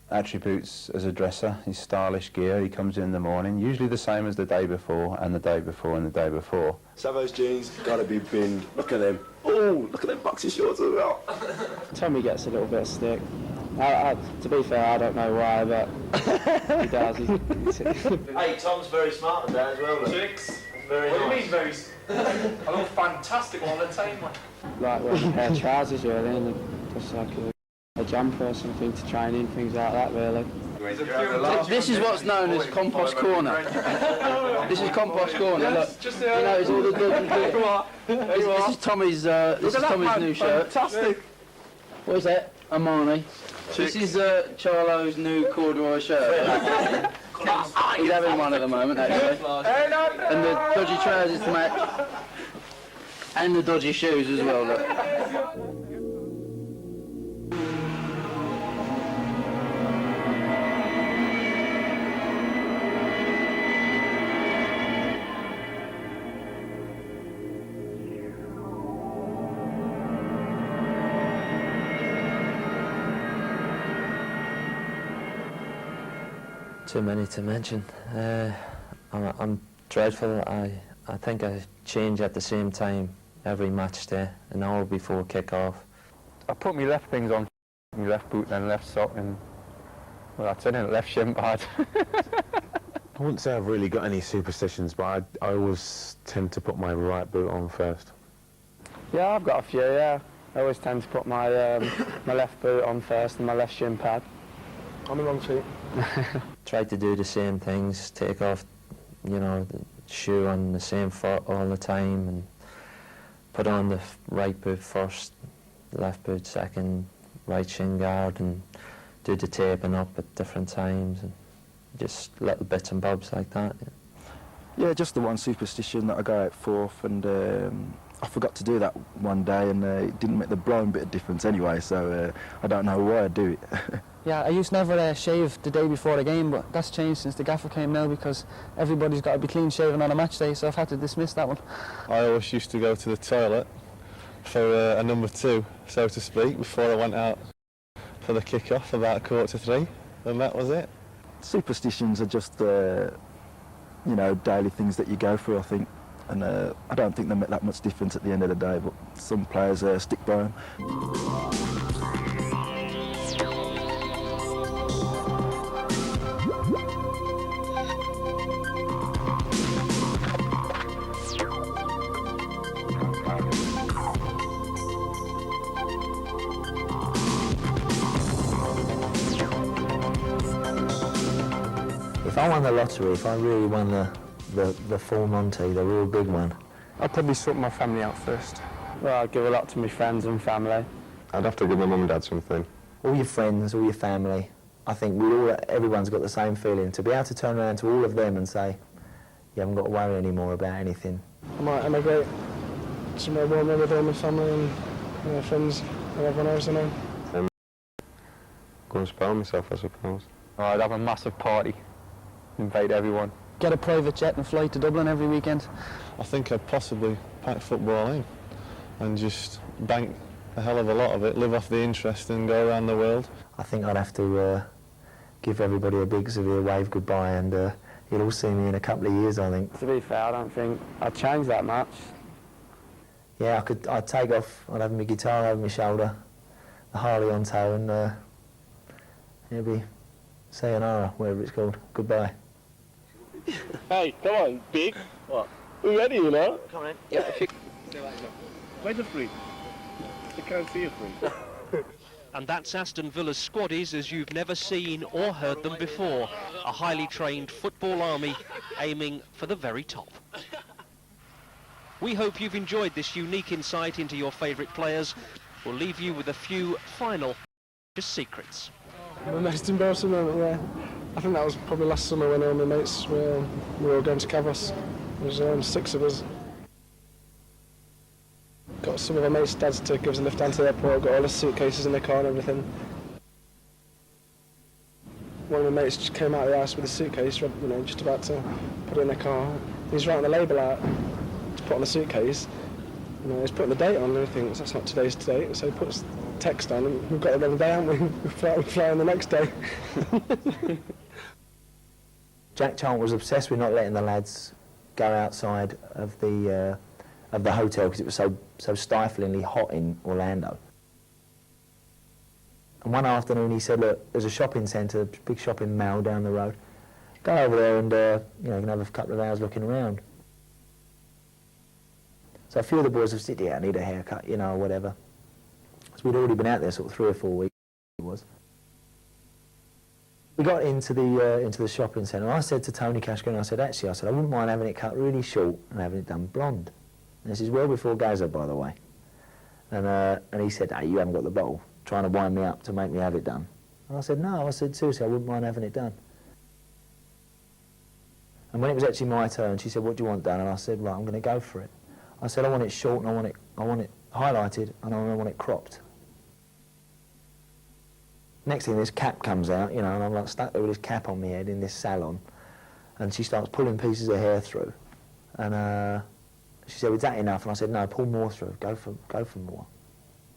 Speaker 11: attributes as a dresser, his stylish gear. He comes in the morning, usually the same as the day before and the day before and the day before.
Speaker 24: Savo's jeans, gotta be binned. Look at them. Oh, look at them boxy shorts as well.
Speaker 16: Tommy gets a little bit of stick. To be fair, I don't know why, but he does.
Speaker 8: Hey, Tom's very smart on that as well.
Speaker 23: Chicks.
Speaker 8: Very
Speaker 23: What
Speaker 8: nice.
Speaker 23: do you mean very... I look fantastic on the team, man.
Speaker 16: Like wearing a pair of trousers, really, and just like a jumper or something to train in, things like that, really.
Speaker 21: This is what's known as compost corner. This is compost corner. Look, you notice all the good. This is Tommy's. This is Tommy's new shirt.
Speaker 23: Fantastic.
Speaker 21: What is that? Armani. This is Charlo's new corduroy shirt. He's having one at the moment, actually. And the dodgy trousers to match. And the dodgy shoes as well, look.
Speaker 3: Too many to mention. I'm dreadful. I think I change at the same time every match day, an hour before kick-off.
Speaker 19: I put my left things on, my left boot and left sock, and well, that's it, left shin pad.
Speaker 2: I wouldn't say I've really got any superstitions, but I always tend to put my right boot on first.
Speaker 16: Yeah, I've got a few, yeah. I always tend to put my my left boot on first and my left shin pad.
Speaker 20: On the wrong feet.
Speaker 3: Try to do the same things, take off, you know, the shoe on the same foot all the time, and put on the right boot first, left boot second, right shin guard, and do the taping up at different times, and just little bits and bobs like that.
Speaker 17: Yeah, just the one superstition that I go out fourth, and I forgot to do that one day, and it didn't make the blowing bit of difference anyway, so I don't know why I do it.
Speaker 12: Yeah, I used to never shave the day before the game, but that's changed since the gaffer came now, because everybody's got to be clean shaven on a match day, so I've had to dismiss that one.
Speaker 9: I always used to go to the toilet for a number 2, so to speak, before I went out for the kick-off about 2:45, and that was it.
Speaker 17: Superstitions are just, you know, daily things that you go through, I think, and I don't think they make that much difference at the end of the day, but some players stick by them.
Speaker 10: If I won the lottery, if I really won the full Monty, the real big one,
Speaker 7: I'd probably sort my family out first.
Speaker 16: Well, I'd give a lot to my friends and family.
Speaker 2: I'd have to give my mum and dad something.
Speaker 10: all your friends, all your family, I think everyone's got the same feeling. To be able to turn around to all of them and say, you haven't got to worry anymore about anything.
Speaker 20: I might emigrate somewhere warmer with all my family and friends and everyone else I know.
Speaker 2: Go and spoil myself, I suppose.
Speaker 19: I'd have a massive party, invite everyone.
Speaker 12: Get a private jet and fly to Dublin every weekend.
Speaker 9: I think I'd possibly pack football in and just bank a hell of a lot of it, live off the interest and go around the world.
Speaker 10: I think I'd have to give everybody a big severe wave goodbye, and you'll all see me in a couple of years, I think.
Speaker 16: To be fair, I don't think I'd change that much.
Speaker 10: Yeah, I'd take off, I'd have my guitar over my shoulder, the Harley on tow, and it'll be sayonara, whatever it's called, goodbye.
Speaker 20: Hey, come on, big. What? We're ready, you know.
Speaker 21: Come on. Yeah, if you...
Speaker 20: Where's the free? I can't see a free.
Speaker 13: And that's Aston Villa's Squaddies as you've never seen or heard them before. A highly trained football army aiming for the very top. We hope you've enjoyed this unique insight into your favourite players. We'll leave you with a few final Just secrets.
Speaker 20: The most embarrassing moment, yeah. I think that was probably last summer when all my mates were all going to Cavos. There was 6 of us. Got some of our mates' dads to give us a lift down to the airport, got all the suitcases in the car and everything. One of my mates just came out of the house with a suitcase, just about to put it in the car. He's writing the label out to put on the suitcase. He's putting the date on and everything. That's not today's date, so he puts text on and we've got the wrong day, haven't we? We're flying the next day.
Speaker 10: Jack Chant was obsessed with not letting the lads go outside of the hotel because it was so stiflingly hot in Orlando. And one afternoon he said, look, there's a shopping centre, big shopping mall down the road. Go over there and you can have a couple of hours looking around. So a few of the boys have said, yeah, I need a haircut, or whatever. So we'd already been out there sort of 3 or 4 weeks, it was. We got into the shopping centre, and I said to Tony Cashman, I said, I wouldn't mind having it cut really short and having it done blonde. And this is well before Gaza, by the way. And he said, hey, you haven't got the bottle, trying to wind me up to make me have it done. And I said, no, I said, seriously, I wouldn't mind having it done. And when it was actually my turn, she said, what do you want done? And I said, right, I'm going to go for it. I said, I want it short and I want it highlighted and I want it cropped. Next thing, this cap comes out, and I'm like stuck there with this cap on my head in this salon, and she starts pulling pieces of hair through, and she said, is that enough? And I said, no, pull more through, go for more,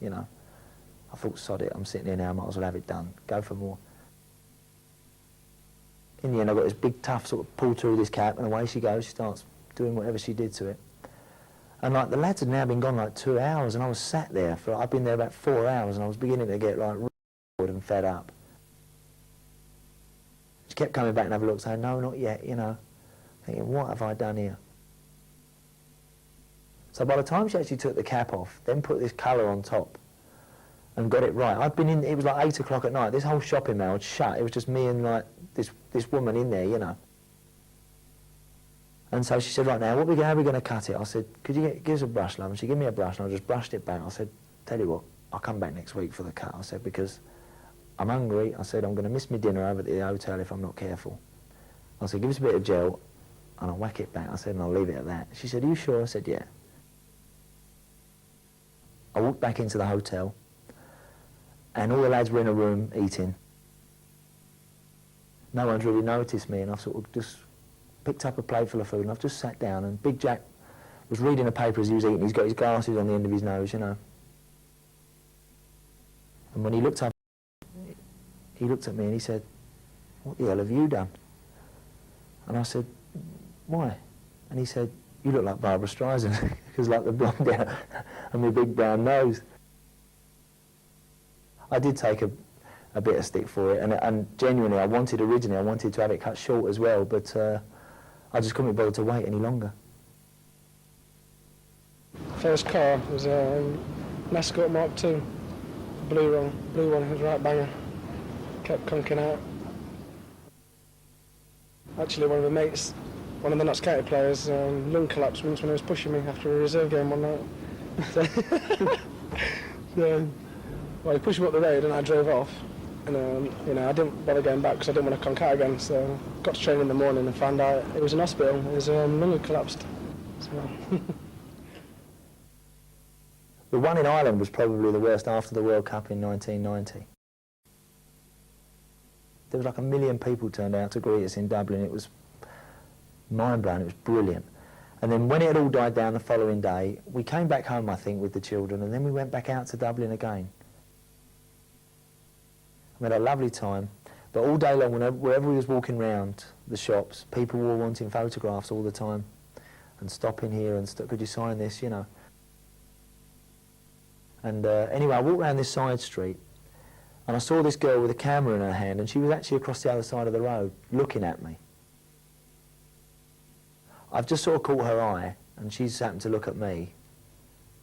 Speaker 10: I thought, sod it, I'm sitting here now, I might as well have it done, go for more. In the end, I got this big tough sort of pull through this cap, and away she goes, she starts doing whatever she did to it. And the lads had now been gone 2 hours, and I was sat there I'd been there about 4 hours, and I was beginning to get and fed up. She kept coming back and having a look, saying, no, not yet, thinking, what have I done here? So by the time she actually took the cap off, then put this colour on top and got it right, I'd been in, it was 8 o'clock at night, this whole shopping mall had shut, it was just me and this woman in there, And so she said, right now, how are we going to cut it? I said, could you give us a brush, love? And she gave me a brush and I just brushed it back. I said, tell you what, I'll come back next week for the cut. I said, because I'm hungry. I said, I'm going to miss my dinner over at the hotel if I'm not careful. I said, give us a bit of gel and I'll whack it back. I said, and I'll leave it at that. She said, are you sure? I said, yeah. I walked back into the hotel and all the lads were in a room eating. No one's really noticed me, and I've sort of just picked up a plate full of food and I've just sat down, and Big Jack was reading a paper as he was eating. He's got his glasses on the end of his nose, And when he looked up, he looked at me and he said, what the hell have you done? And I said, why? And he said, you look like Barbara Streisand, because the blonde hair and my big brown nose. I did take a bit of stick for it, and genuinely, originally I wanted to have it cut short as well, but I just couldn't be bothered to wait any longer.
Speaker 20: First car was a Escort Mark II, blue one, it was right banger. Kept conking out. Actually, one of the mates, one of the Notts County players, lung collapsed once when he was pushing me after a reserve game one night. Well, he pushed me up the road and I drove off. And, I didn't bother going back because I didn't want to conk out again. So got to train in the morning and found out it was in hospital. His lung had collapsed. So.
Speaker 10: The one in Ireland was probably the worst after the World Cup in 1990. There was 1 million people turned out to greet us in Dublin. It was mind-blowing, it was brilliant. And then when it had all died down the following day, we came back home, I think, with the children, and then we went back out to Dublin again. We had a lovely time, but all day long, wherever we was walking round the shops, people were wanting photographs all the time, and stopping here and could you sign this, And anyway, I walked around this side street, and I saw this girl with a camera in her hand, and she was actually across the other side of the road, looking at me. I've just sort of caught her eye, and she's happened to look at me.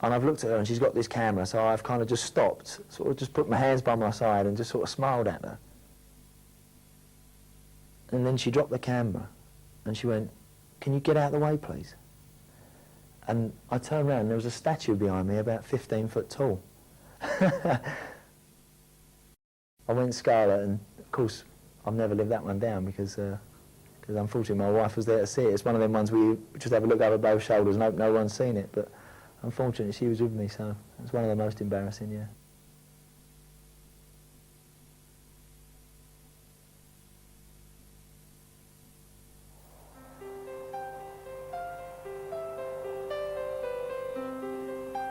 Speaker 10: And I've looked at her, and she's got this camera, so I've kind of just stopped, sort of just put my hands by my side and just sort of smiled at her. And then she dropped the camera, and she went, can you get out of the way, please? And I turned around, and there was a statue behind me about 15 foot tall. I went scarlet, and of course I've never lived that one down because unfortunately my wife was there to see it. It's one of them ones where you just have a look over both shoulders and hope no one's seen it, but unfortunately she was with me, so it was one of the most embarrassing, yeah.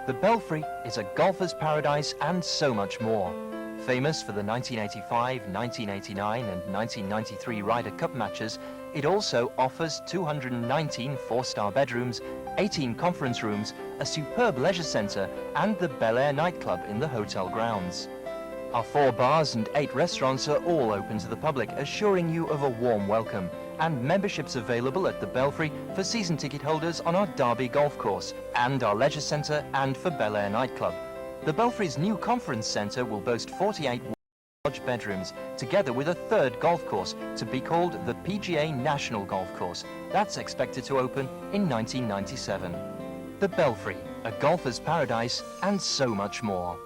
Speaker 4: The Belfry is a golfer's paradise and so much more. Famous for the 1985, 1989 and 1993 Ryder Cup matches, it also offers 219 four-star bedrooms, 18 conference rooms, a superb leisure centre and the Bel Air nightclub in the hotel grounds. Our 4 bars and 8 restaurants are all open to the public, assuring you of a warm welcome. And memberships available at the Belfry for season ticket holders on our Derby golf course and our leisure centre and for Bel Air nightclub. The Belfry's new conference centre will boast 48 lodge bedrooms, together with a 3rd golf course to be called the PGA National Golf Course. That's expected to open in 1997. The Belfry, a golfer's paradise and so much more.